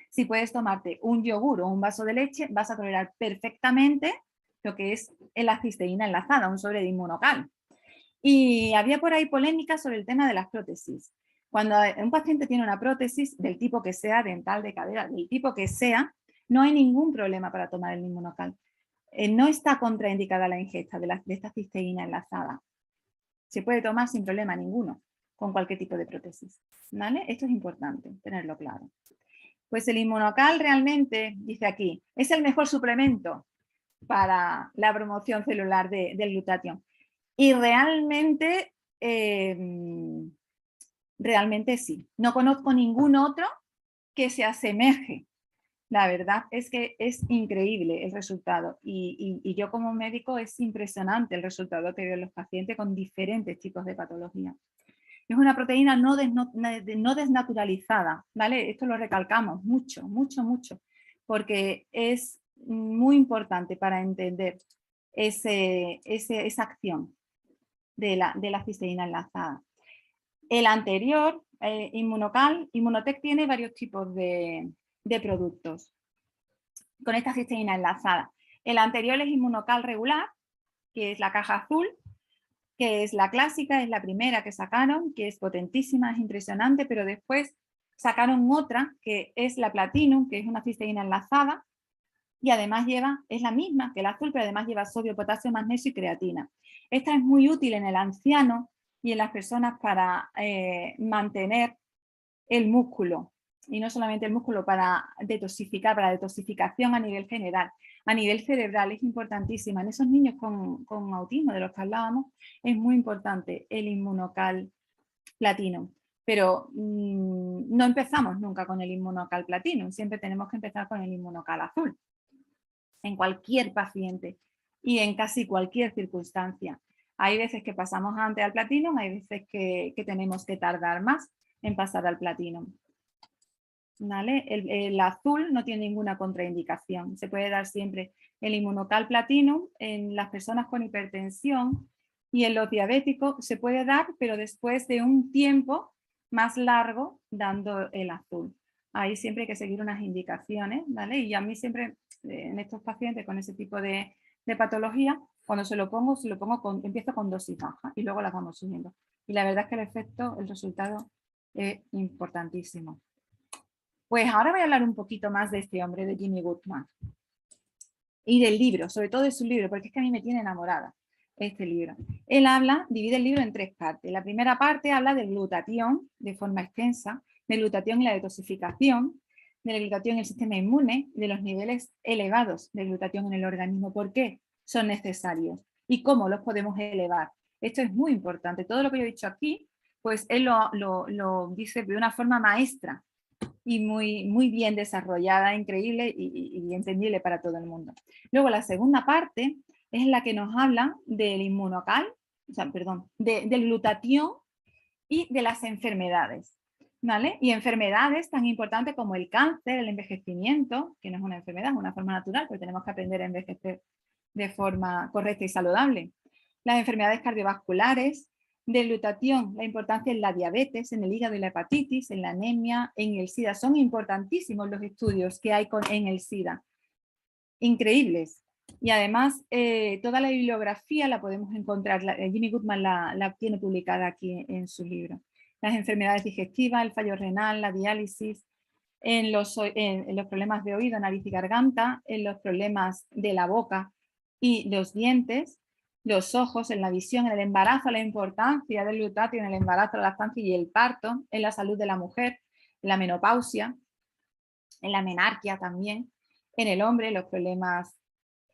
Si puedes tomarte un yogur o un vaso de leche, vas a tolerar perfectamente lo que es la cisteína enlazada, un sobre de Immunocal. Y había por ahí polémica sobre el tema de las prótesis. Cuando un paciente tiene una prótesis del tipo que sea, dental, de cadera, del tipo que sea, no hay ningún problema para tomar el Immunocal. No está contraindicada la ingesta de esta cisteína enlazada. Se puede tomar sin problema ninguno con cualquier tipo de prótesis, ¿vale? Esto es importante, tenerlo claro. Pues el Immunocal realmente, dice aquí, es el mejor suplemento para la promoción celular del glutatión. Y realmente, realmente sí. No conozco ningún otro que se asemeje. La verdad es que es increíble el resultado y yo como médico es impresionante el resultado que veo en los pacientes con diferentes tipos de patología. Es una proteína no desnaturalizada, ¿vale? Esto lo recalcamos mucho, mucho, mucho, porque es muy importante para entender esa acción de la cisteína enlazada. El anterior, Inmunocal, Inmunotec tiene varios tipos de productos con esta cisteína enlazada. El anterior es Inmunocal regular, que es la caja azul, que es la clásica, es la primera que sacaron, que es potentísima, es impresionante, pero después sacaron otra, que es la Platinum, que es una cisteína enlazada, y además es la misma que el azul, pero además lleva sodio, potasio, magnesio y creatina. Esta es muy útil en el anciano y en las personas para mantener el músculo, y no solamente el músculo, para detoxificar, para detoxificación a nivel general. A nivel cerebral es importantísima. En esos niños con autismo de los que hablábamos es muy importante el Inmunocal Platinum. Pero no empezamos nunca con el Inmunocal Platinum, siempre tenemos que empezar con el Inmunocal azul, en cualquier paciente y en casi cualquier circunstancia. Hay veces que pasamos antes al Platinum, hay veces que tenemos que tardar más en pasar al Platinum. ¿Vale? El azul no tiene ninguna contraindicación. Se puede dar siempre el Inmunocal Platinum en las personas con hipertensión y en los diabéticos se puede dar, pero después de un tiempo más largo dando el azul. Ahí siempre hay que seguir unas indicaciones, ¿vale? Y a mí siempre, en estos pacientes con ese tipo de patología, cuando se lo pongo empiezo con dosis baja y luego las vamos subiendo. Y la verdad es que el efecto, el resultado es importantísimo. Pues ahora voy a hablar un poquito más de este hombre, de Jimmy Goodman. Y del libro, sobre todo de su libro, porque es que a mí me tiene enamorada este libro. Él divide el libro en 3 partes. La primera parte habla del glutatión de forma extensa, del glutatión y la detoxificación, del glutatión en el sistema inmune, de los niveles elevados de glutatión en el organismo. ¿Por qué son necesarios? ¿Y cómo los podemos elevar? Esto es muy importante. Todo lo que yo he dicho aquí, pues él lo dice de una forma maestra y muy bien desarrollada, increíble y entendible para todo el mundo. Luego la segunda parte es la que nos habla del inmunocal, del glutatión y de las enfermedades. ¿Vale? Y enfermedades tan importantes como el cáncer, el envejecimiento, que no es una enfermedad, es una forma natural, pero tenemos que aprender a envejecer de forma correcta y saludable. Las enfermedades cardiovasculares, de glutatión, la importancia en la diabetes, en el hígado y la hepatitis, en la anemia, en el SIDA. Son importantísimos los estudios que hay en el SIDA. Increíbles. Y además, toda la bibliografía la podemos encontrar, Jimmy Goodman la tiene publicada aquí en su libro. Las enfermedades digestivas, el fallo renal, la diálisis, en los problemas de oído, nariz y garganta, en los problemas de la boca y los dientes, los ojos, en la visión, en el embarazo, la importancia del glutatión en el embarazo, la lactancia y el parto, en la salud de la mujer, en la menopausia, en la menarquia también, en el hombre, los problemas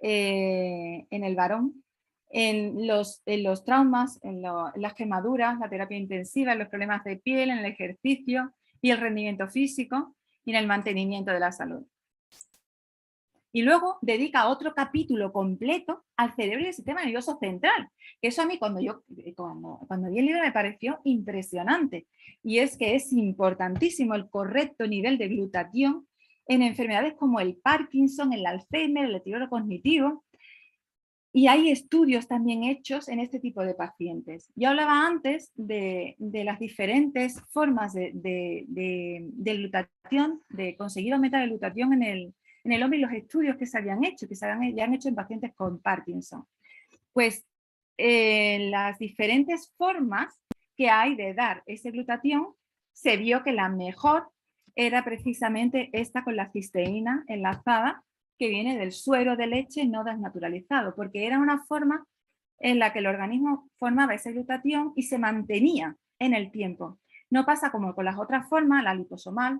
en el varón, en los traumas, en las quemaduras, la terapia intensiva, en los problemas de piel, en el ejercicio y el rendimiento físico y en el mantenimiento de la salud. Y luego dedica otro capítulo completo al cerebro y al sistema nervioso central. Eso a mí cuando vi el libro me pareció impresionante. Y es que es importantísimo el correcto nivel de glutatión en enfermedades como el Parkinson, el Alzheimer, el deterioro cognitivo. Y hay estudios también hechos en este tipo de pacientes. Yo hablaba antes de las diferentes formas de glutatión, de conseguir aumentar el glutatión en el hombre y los estudios que se habían hecho, ya han hecho en pacientes con Parkinson. Pues las diferentes formas que hay de dar ese glutatión, se vio que la mejor era precisamente esta con la cisteína enlazada, que viene del suero de leche no desnaturalizado, porque era una forma en la que el organismo formaba ese glutatión y se mantenía en el tiempo. No pasa como con las otras formas, la liposomal.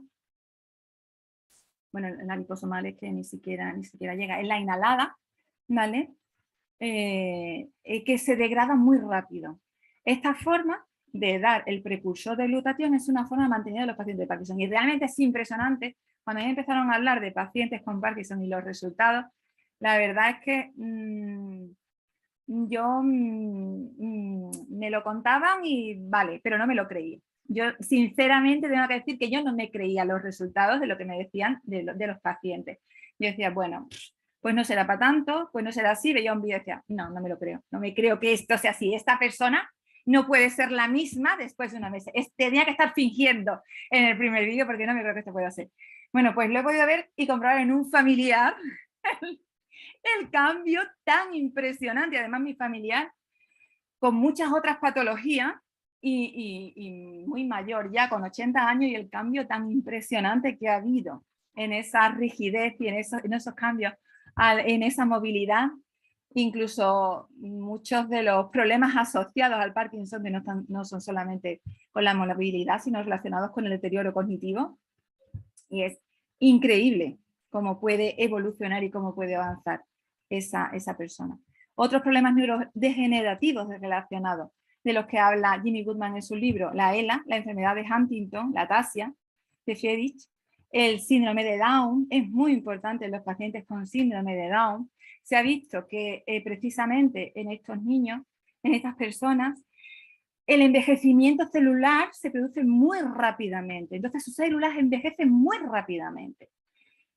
Bueno, la liposomal es que ni siquiera llega, es la inhalada, ¿vale? Que se degrada muy rápido. Esta forma de dar el precursor de glutatión es una forma de mantener a los pacientes de Parkinson. Y realmente es impresionante. Cuando ya empezaron a hablar de pacientes con Parkinson y los resultados, la verdad es que yo me lo contaban y vale, pero no me lo creí. Yo sinceramente tengo que decir que yo no me creía los resultados de lo que me decían de los pacientes. Yo decía, bueno, pues no será para tanto, pues no será así. Veía un vídeo y decía, no, no me lo creo, no me creo que esto sea así. Esta persona no puede ser la misma después de una mesa. Tenía que estar fingiendo en el primer vídeo porque no me creo que esto pueda ser. Bueno, pues lo he podido ver y comprobar en un familiar el cambio tan impresionante. Además, mi familiar con muchas otras patologías y muy mayor ya, con 80 años, y el cambio tan impresionante que ha habido en esa rigidez y en esos cambios, en esa movilidad. Incluso muchos de los problemas asociados al Parkinson, que no son solamente con la movilidad, sino relacionados con el deterioro cognitivo. Y es increíble cómo puede evolucionar y cómo puede avanzar esa persona. Otros problemas neurodegenerativos relacionados, de los que habla Ginny Goodman en su libro, la ELA, la enfermedad de Huntington, la ataxia de Friedrich, el síndrome de Down, es muy importante en los pacientes con síndrome de Down. Se ha visto que precisamente en estos niños, en estas personas, el envejecimiento celular se produce muy rápidamente. Entonces sus células envejecen muy rápidamente.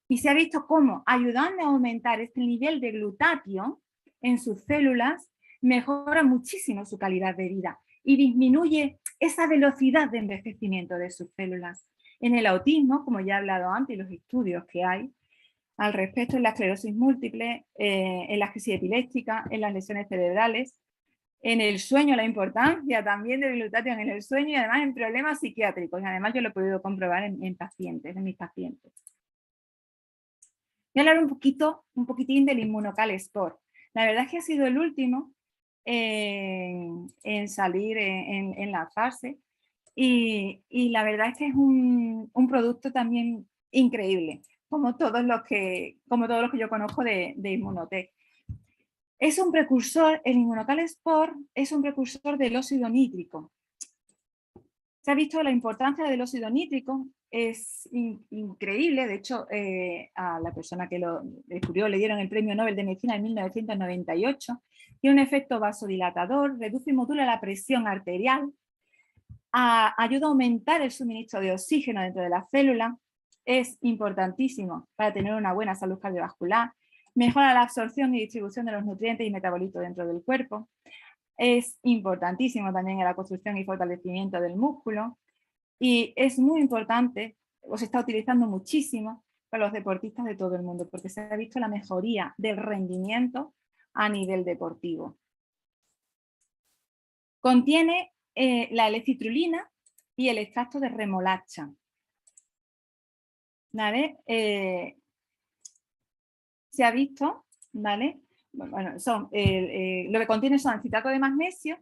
Y se ha visto cómo, ayudando a aumentar este nivel de glutatión en sus células, mejora muchísimo su calidad de vida y disminuye esa velocidad de envejecimiento de sus células. En el autismo, como ya he hablado antes, los estudios que hay al respecto, en la esclerosis múltiple, en la crisis epiléptica, en las lesiones cerebrales, en el sueño, la importancia también del glutatión en el sueño y además en problemas psiquiátricos. Y además yo lo he podido comprobar en pacientes, en mis pacientes. Voy a hablar un poquitín del Immunocal Sport. La verdad es que ha sido el último en salir, en lanzarse. Y la verdad es que es un producto también increíble, como todos los que yo conozco de Immunotec. Es un precursor, el Immunocal Sport es un precursor del óxido nítrico. Se ha visto la importancia del óxido nítrico, es increíble. De hecho, a la persona que lo descubrió le dieron el Premio Nobel de Medicina en 1998. Tiene un efecto vasodilatador, reduce y modula la presión arterial, ayuda a aumentar el suministro de oxígeno dentro de la célula, es importantísimo para tener una buena salud cardiovascular, mejora la absorción y distribución de los nutrientes y metabolitos dentro del cuerpo, es importantísimo también en la construcción y fortalecimiento del músculo y es muy importante, o se está utilizando muchísimo para los deportistas de todo el mundo porque se ha visto la mejoría del rendimiento a nivel deportivo. Contiene la L-citrulina y el extracto de remolacha. ¿Vale? Se ha visto, ¿vale? Bueno, lo que contiene son citrato de magnesio,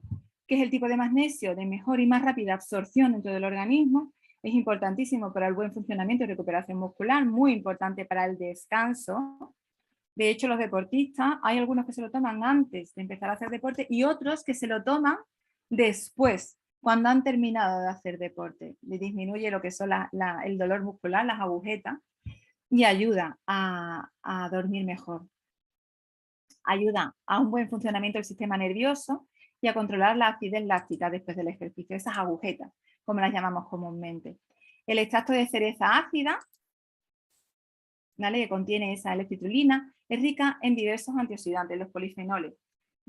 que es el tipo de magnesio de mejor y más rápida absorción dentro del organismo. Es importantísimo para el buen funcionamiento y recuperación muscular, muy importante para el descanso. De hecho, los deportistas, hay algunos que se lo toman antes de empezar a hacer deporte y otros que se lo toman después, cuando han terminado de hacer deporte. Le disminuye lo que son el dolor muscular, las agujetas, y ayuda a dormir mejor. Ayuda a un buen funcionamiento del sistema nervioso y a controlar la acidez láctica después del ejercicio, esas agujetas, como las llamamos comúnmente. El extracto de cereza ácida, ¿vale?, que contiene esa L-citrulina, es rica en diversos antioxidantes, los polifenoles,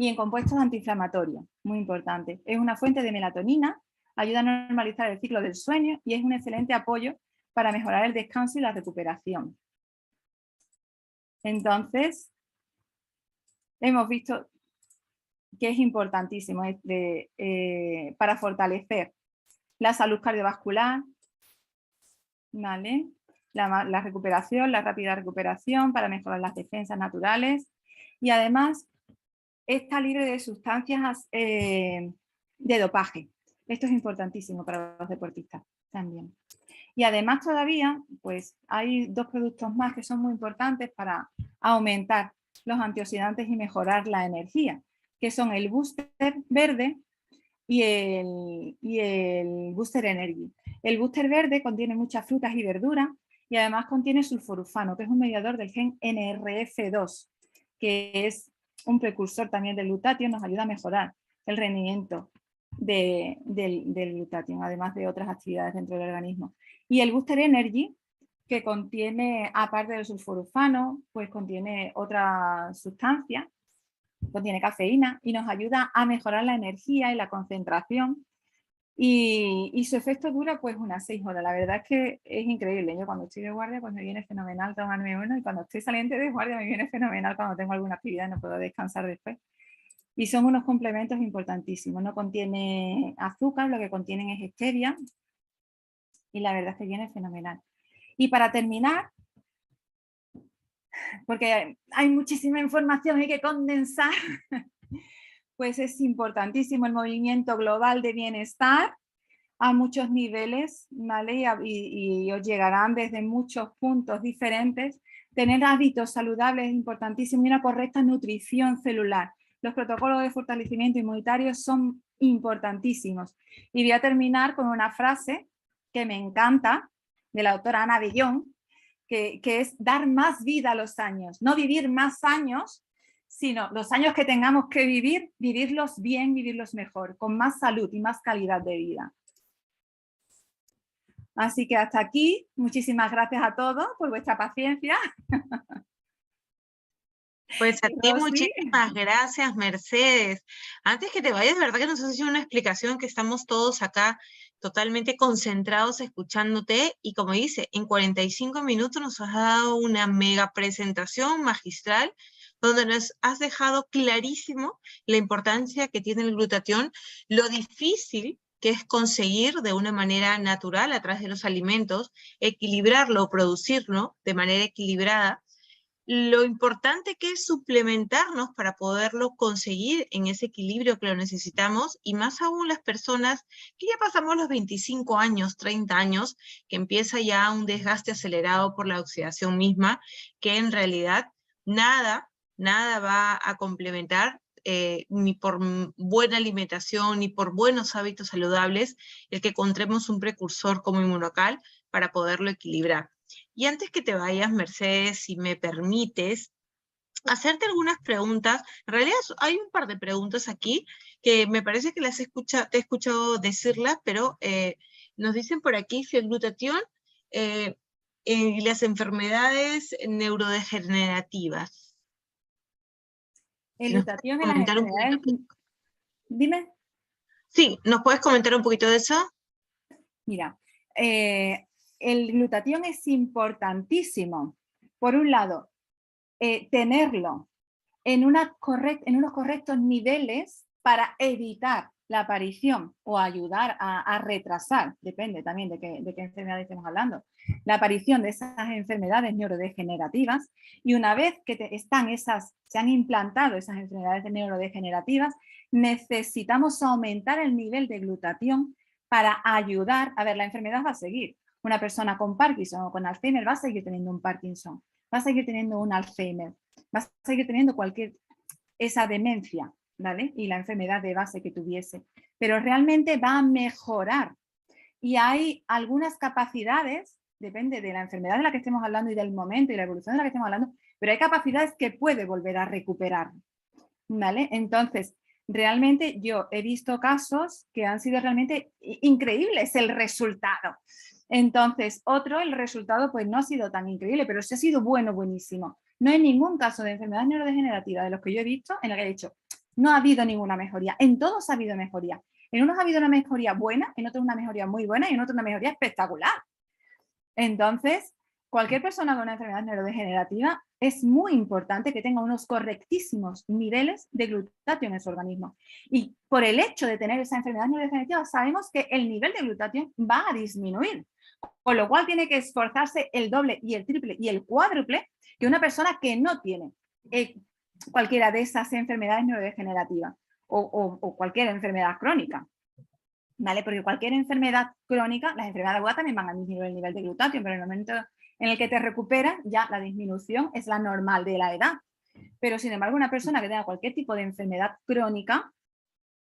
y en compuestos antiinflamatorios, muy importante. Es una fuente de melatonina, ayuda a normalizar el ciclo del sueño y es un excelente apoyo para mejorar el descanso y la recuperación. Entonces, hemos visto que es importantísimo para fortalecer la salud cardiovascular, ¿vale?, la recuperación, la rápida recuperación, para mejorar las defensas naturales y además está libre de sustancias de dopaje. Esto es importantísimo para los deportistas también. Y además todavía, pues hay dos productos más que son muy importantes para aumentar los antioxidantes y mejorar la energía, que son el Booster Verde y el Booster Energy. El Booster Verde contiene muchas frutas y verduras y además contiene sulforufano, que es un mediador del gen NRF2, que es un precursor también del glutatión, nos ayuda a mejorar el rendimiento del glutatión, además de otras actividades dentro del organismo. Y el Booster Energy que contiene, aparte del sulforufano, pues contiene otra sustancia, contiene cafeína y nos ayuda a mejorar la energía y la concentración. Y su efecto dura pues unas 6 horas. La verdad es que es increíble. Yo cuando estoy de guardia pues me viene fenomenal tomarme uno, y cuando estoy saliente de guardia me viene fenomenal cuando tengo alguna actividad y no puedo descansar después. Y son unos complementos importantísimos. No contiene azúcar, lo que contienen es stevia, y la verdad es que viene fenomenal. Y para terminar, porque hay muchísima información, hay que condensar, pues es importantísimo el movimiento global de bienestar a muchos niveles, ¿vale? Y os llegarán desde muchos puntos diferentes. Tener hábitos saludables es importantísimo, y una correcta nutrición celular. Los protocolos de fortalecimiento inmunitario son importantísimos. Y voy a terminar con una frase que me encanta, de la doctora Ana Bellón, que es dar más vida a los años, no vivir más años, sino los años que tengamos que vivir, vivirlos bien, vivirlos mejor, con más salud y más calidad de vida. Así que hasta aquí, muchísimas gracias a todos por vuestra paciencia. Pues a ti Rosy. muchísimas gracias, Mercedes. Antes que te vayas, de verdad que nos has hecho una explicación que estamos todos acá totalmente concentrados escuchándote, y como dice, en 45 minutos nos has dado una mega presentación magistral donde nos has dejado clarísimo la importancia que tiene el glutatión, lo difícil que es conseguir de una manera natural a través de los alimentos, equilibrarlo, producirlo de manera equilibrada, lo importante que es suplementarnos para poderlo conseguir en ese equilibrio que lo necesitamos, y más aún las personas que ya pasamos los 25 años, 30 años, que empieza ya un desgaste acelerado por la oxidación misma, que en realidad nada va a complementar, ni por buena alimentación, ni por buenos hábitos saludables, el que encontremos un precursor como Inmunocal para poderlo equilibrar. Y antes que te vayas, Mercedes, si me permites, hacerte algunas preguntas. En realidad hay un par de preguntas aquí que me parece que te he escuchado decirlas, pero nos dicen por aquí si el glutatión y las enfermedades neurodegenerativas. El Si nos puedes glutatión en las comentar un enfermedades. poquito. Dime. Sí, ¿nos puedes comentar un poquito de eso? Mira, el glutatión es importantísimo. Por un lado, tenerlo en unos correctos niveles para evitar la aparición o ayudar a retrasar, depende también de qué enfermedad estemos hablando, la aparición de esas enfermedades neurodegenerativas. Y una vez que se han implantado esas enfermedades neurodegenerativas, necesitamos aumentar el nivel de glutatión para ayudar. A ver, la enfermedad va a seguir. Una persona con Parkinson o con Alzheimer va a seguir teniendo un Parkinson, va a seguir teniendo un Alzheimer, va a seguir teniendo esa demencia, ¿vale? Y la enfermedad de base que tuviese. Pero realmente va a mejorar. Y hay algunas capacidades, depende de la enfermedad de la que estemos hablando y del momento y la evolución de la que estemos hablando, pero hay capacidades que puede volver a recuperar, ¿vale? Entonces, realmente yo he visto casos que han sido realmente increíbles el resultado. Entonces, el resultado pues no ha sido tan increíble, pero sí ha sido buenísimo. No hay ningún caso de enfermedad neurodegenerativa de los que yo he visto en el que he dicho, no ha habido ninguna mejoría. En todos ha habido mejoría. En unos ha habido una mejoría buena, en otros una mejoría muy buena y en otros una mejoría espectacular. Entonces, cualquier persona con una enfermedad neurodegenerativa es muy importante que tenga unos correctísimos niveles de glutatión en su organismo. Y por el hecho de tener esa enfermedad neurodegenerativa, sabemos que el nivel de glutatión va a disminuir, con lo cual tiene que esforzarse el doble y el triple y el cuádruple que una persona que no tiene cualquiera de esas enfermedades neurodegenerativas o cualquier enfermedad crónica. ¿Vale? Porque cualquier enfermedad crónica, las enfermedades agudas también van a disminuir el nivel de glutatión, pero en el momento en el que te recuperas, ya la disminución es la normal de la edad. Pero sin embargo, una persona que tenga cualquier tipo de enfermedad crónica,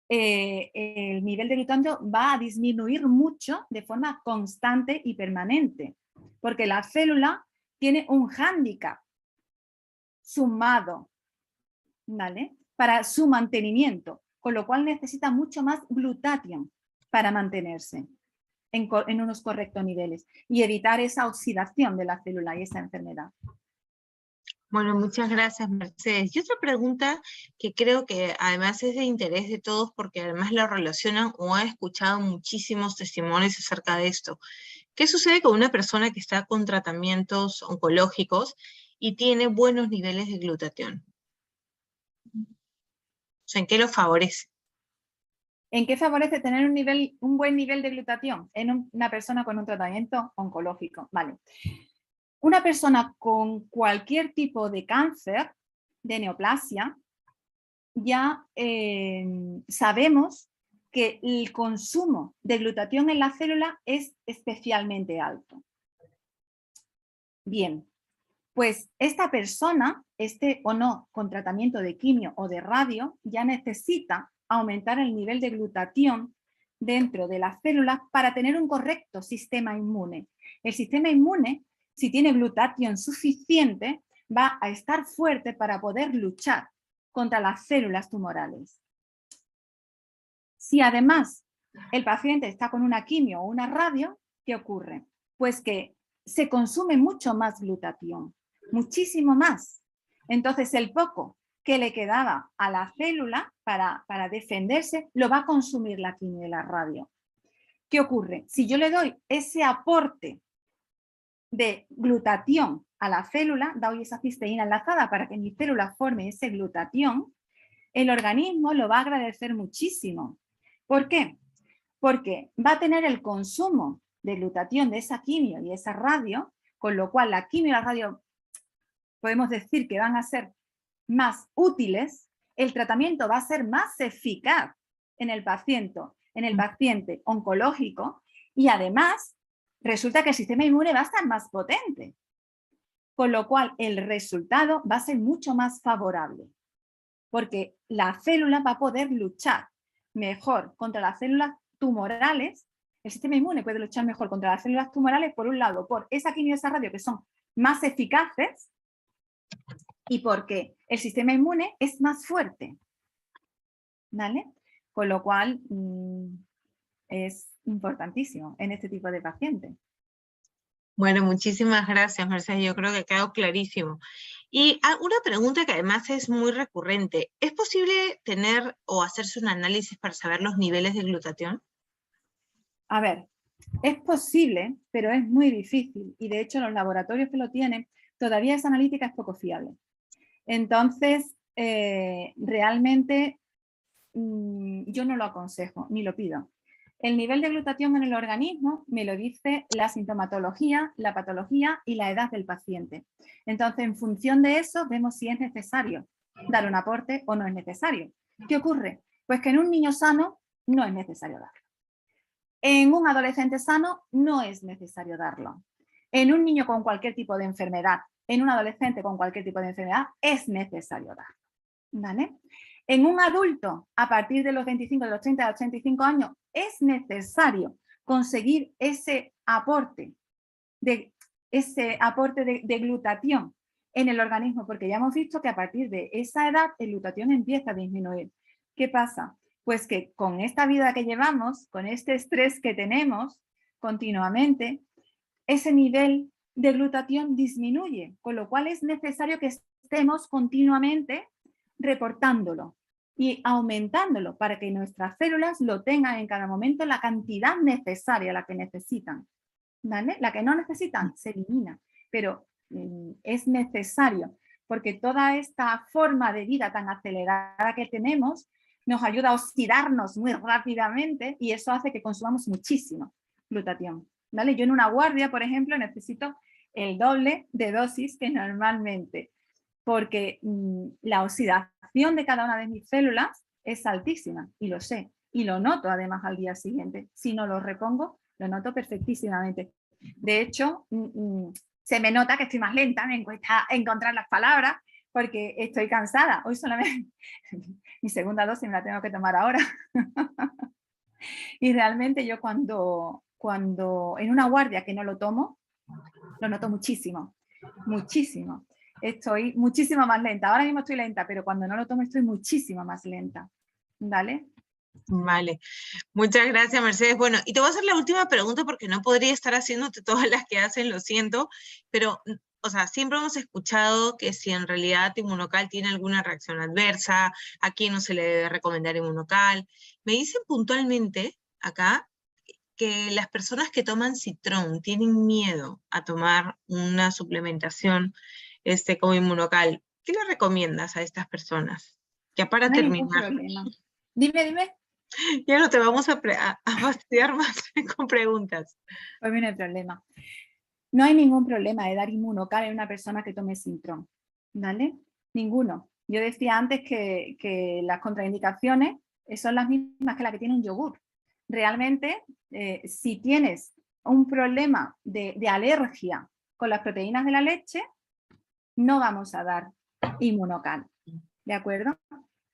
el nivel de glutatión va a disminuir mucho de forma constante y permanente, porque la célula tiene un hándicap sumado, ¿vale? Para su mantenimiento, con lo cual necesita mucho más glutatión para mantenerse. en unos correctos niveles y evitar esa oxidación de la célula y esa enfermedad. Bueno, muchas gracias, Mercedes. Y otra pregunta que creo que además es de interés de todos porque además lo relacionan o han escuchado muchísimos testimonios acerca de esto. ¿Qué sucede con una persona que está con tratamientos oncológicos y tiene buenos niveles de glutatión? O sea, ¿en qué lo favorece? ¿En qué favorece tener un buen nivel de glutatión en una persona con un tratamiento oncológico? Vale. Una persona con cualquier tipo de cáncer, de neoplasia, ya sabemos que el consumo de glutatión en la célula es especialmente alto. Bien, pues esta persona, esté o no con tratamiento de quimio o de radio, ya necesita aumentar el nivel de glutatión dentro de las células para tener un correcto sistema inmune. El sistema inmune, si tiene glutatión suficiente, va a estar fuerte para poder luchar contra las células tumorales. Si además el paciente está con una quimio o una radio, ¿qué ocurre? Pues que se consume mucho más glutatión, muchísimo más. Entonces el poco que le quedaba a la célula para defenderse, lo va a consumir la quimio y la radio. ¿Qué ocurre? Si yo le doy ese aporte de glutatión a la célula, doy esa cisteína enlazada para que mi célula forme ese glutatión, el organismo lo va a agradecer muchísimo. ¿Por qué? Porque va a tener el consumo de glutatión de esa quimio y esa radio, con lo cual la quimio y la radio podemos decir que van a ser más útiles, el tratamiento va a ser más eficaz en el paciente oncológico y además resulta que el sistema inmune va a estar más potente, con lo cual el resultado va a ser mucho más favorable, porque la célula va a poder luchar mejor contra las células tumorales. El sistema inmune puede luchar mejor contra las células tumorales, por un lado, por esa quimio y esa radio que son más eficaces y porque el sistema inmune es más fuerte. ¿Vale? Con lo cual es importantísimo en este tipo de pacientes. Bueno, muchísimas gracias, Mercedes. Yo creo que ha quedado clarísimo. Y una pregunta que además es muy recurrente. ¿Es posible tener o hacerse un análisis para saber los niveles de glutatión? A ver, es posible, pero es muy difícil. Y de hecho, los laboratorios que lo tienen, todavía esa analítica es poco fiable. Entonces, realmente yo no lo aconsejo, ni lo pido. El nivel de glutatión en el organismo me lo dice la sintomatología, la patología y la edad del paciente. Entonces, en función de eso, vemos si es necesario dar un aporte o no es necesario. ¿Qué ocurre? Pues que en un niño sano no es necesario darlo. En un adolescente sano no es necesario darlo. En un niño con cualquier tipo de enfermedad, en un adolescente con cualquier tipo de enfermedad, es necesario darlo. ¿Vale? En un adulto, a partir de los 25, de los 30, de los 85 años, es necesario conseguir ese aporte de glutatión en el organismo, porque ya hemos visto que a partir de esa edad el glutatión empieza a disminuir. ¿Qué pasa? Pues que con esta vida que llevamos, con este estrés que tenemos continuamente, ese nivel de glutatión disminuye, con lo cual es necesario que estemos continuamente reportándolo y aumentándolo para que nuestras células lo tengan en cada momento la cantidad necesaria, la que necesitan. ¿Vale? La que no necesitan se elimina, pero es necesario porque toda esta forma de vida tan acelerada que tenemos nos ayuda a oxidarnos muy rápidamente y eso hace que consumamos muchísimo glutatión. ¿Vale? Yo en una guardia, por ejemplo, necesito el doble de dosis que normalmente, porque la oxidación de cada una de mis células es altísima y lo sé, y lo noto además al día siguiente. Si no lo repongo, lo noto perfectísimamente. De hecho, se me nota que estoy más lenta, me cuesta encontrar las palabras porque estoy cansada. Hoy solamente mi segunda dosis me la tengo que tomar ahora. Y realmente yo cuando en una guardia que no lo tomo, lo noto muchísimo, muchísimo. Estoy muchísimo más lenta. Ahora mismo estoy lenta, pero cuando no lo tomo estoy muchísimo más lenta. ¿Vale? Vale, muchas gracias, Mercedes. Bueno, y te voy a hacer la última pregunta porque no podría estar haciéndote todas las que hacen, lo siento, pero, o sea, siempre hemos escuchado que si en realidad Inmunocal tiene alguna reacción adversa, a quién no se le debe recomendar Inmunocal. Me dicen puntualmente acá que las personas que toman Citrón tienen miedo a tomar una suplementación como Inmunocal. ¿Qué le recomiendas a estas personas? Ya para No hay ningún terminar. problema. Dime. Ya no te vamos a fastidiar más con preguntas. Pues no hay problema. No hay ningún problema de dar Inmunocal en una persona que tome Sintrón, ¿vale? Ninguno. Yo decía antes que las contraindicaciones son las mismas que las que tiene un yogur. Realmente, si tienes un problema de alergia con las proteínas de la leche, no vamos a dar Inmunocal, ¿de acuerdo?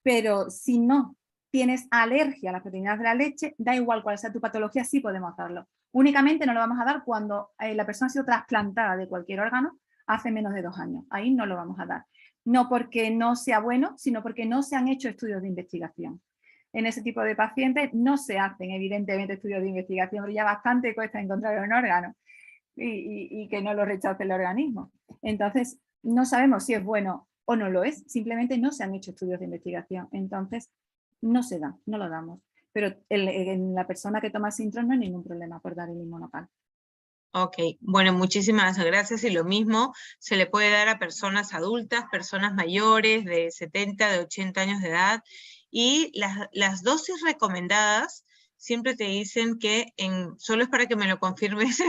Pero si no tienes alergia a las proteínas de la leche, da igual cuál sea tu patología, sí podemos darlo. Únicamente no lo vamos a dar cuando la persona ha sido trasplantada de cualquier órgano hace menos de 2 años. Ahí no lo vamos a dar. No porque no sea bueno, sino porque no se han hecho estudios de investigación. En ese tipo de pacientes no se hacen, evidentemente, estudios de investigación, pero ya bastante cuesta encontrar un órgano y que no lo rechace el organismo. Entonces, no sabemos si es bueno o no lo es, simplemente no se han hecho estudios de investigación. Entonces, no se da, no lo damos. Pero en la persona que toma Sintrón no hay ningún problema por dar el Inmunocal. Ok, bueno, muchísimas gracias. Y lo mismo se le puede dar a personas adultas, personas mayores de 70, de 80 años de edad. Y las dosis recomendadas siempre te dicen que, solo es para que me lo confirmes,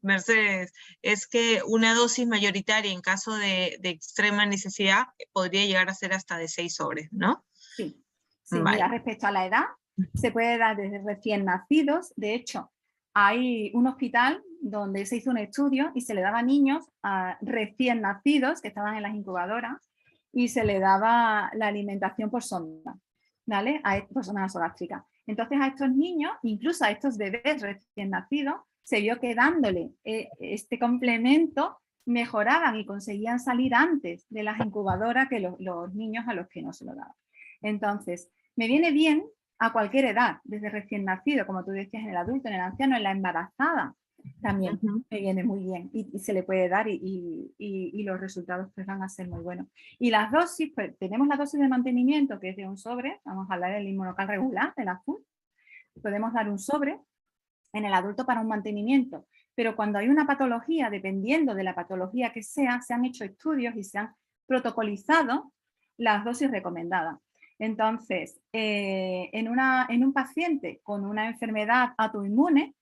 Mercedes, es que una dosis mayoritaria en caso de extrema necesidad podría llegar a ser hasta de 6 sobres, ¿no? Sí, sí, Vale. mira, respecto a la edad, se puede dar desde recién nacidos. De hecho, hay un hospital donde se hizo un estudio y se le daba a niños recién nacidos que estaban en las incubadoras y se le daba la alimentación por sonda, ¿vale? Por sonda nasogástrica. Entonces a estos niños, incluso a estos bebés recién nacidos, se vio que dándole este complemento mejoraban y conseguían salir antes de las incubadoras que los niños a los que no se lo daban. Entonces, me viene bien a cualquier edad, desde recién nacido, como tú decías, en el adulto, en el anciano, en la embarazada, también me viene muy bien y se le puede dar y los resultados pues van a ser muy buenos. Y las dosis, pues tenemos la dosis de mantenimiento que es de un sobre, vamos a hablar del Inmunocal regular, del azul, podemos dar un sobre en el adulto para un mantenimiento, pero cuando hay una patología, dependiendo de la patología que sea, se han hecho estudios y se han protocolizado las dosis recomendadas. Entonces, en un paciente con una enfermedad autoinmune,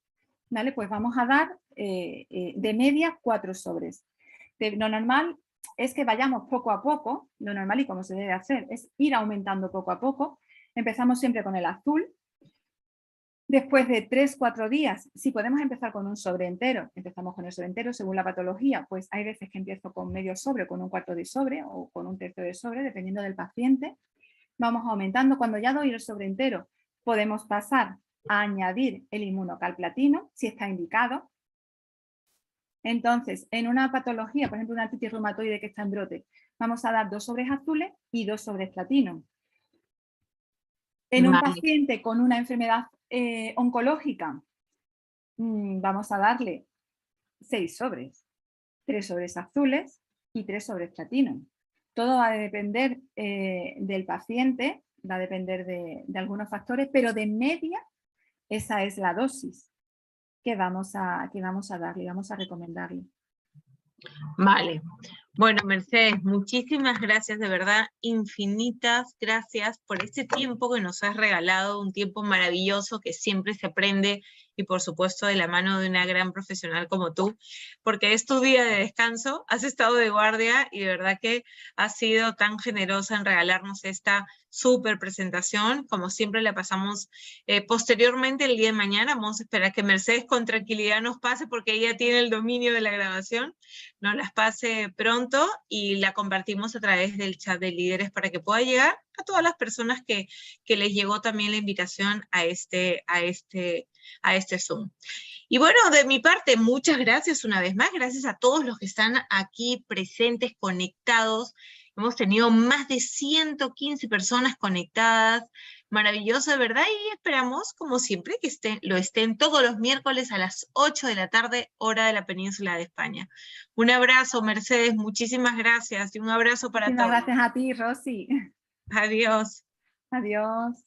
¿vale? Pues vamos a dar de media 4 sobres. Lo normal es que vayamos poco a poco, lo normal y como se debe hacer es ir aumentando poco a poco. Empezamos siempre con el azul. Después de 3-4 días, si podemos empezar con un sobre entero, empezamos con el sobre entero según la patología, pues hay veces que empiezo con medio sobre, con un cuarto de sobre o con un tercio de sobre, dependiendo del paciente. Vamos aumentando. Cuando ya doy el sobre entero, podemos pasar a añadir el Inmunocal platino, si está indicado. Entonces, en una patología, por ejemplo, una artritis reumatoide que está en brote, vamos a dar 2 sobres azules y 2 sobres platino. En un paciente con una enfermedad oncológica, vamos a darle 6 sobres, 3 sobres azules y 3 sobres platino. Todo va a depender del paciente, va a depender de algunos factores, pero de media esa es la dosis que vamos a darle, vamos a recomendarle. Vale. Bueno, Mercedes, muchísimas gracias, de verdad, infinitas gracias por este tiempo que nos has regalado, un tiempo maravilloso que siempre se aprende y por supuesto de la mano de una gran profesional como tú, porque es tu día de descanso, has estado de guardia y de verdad que has sido tan generosa en regalarnos esta súper presentación, como siempre la pasamos posteriormente el día de mañana, vamos a esperar que Mercedes con tranquilidad nos pase porque ella tiene el dominio de la grabación, nos las pase pronto y la compartimos a través del chat de líderes para que pueda llegar a todas las personas que les llegó también la invitación a este Zoom. Y bueno, de mi parte, muchas gracias una vez más, gracias a todos los que están aquí presentes, conectados. Hemos tenido más de 115 personas conectadas, Maravilloso, de verdad, y esperamos, como siempre, que lo estén todos los miércoles a las 8 de la tarde, hora de la península de España. Un abrazo, Mercedes, muchísimas gracias, y un abrazo para Muchísimas todos. gracias a ti, Rosy. Adiós. Adiós.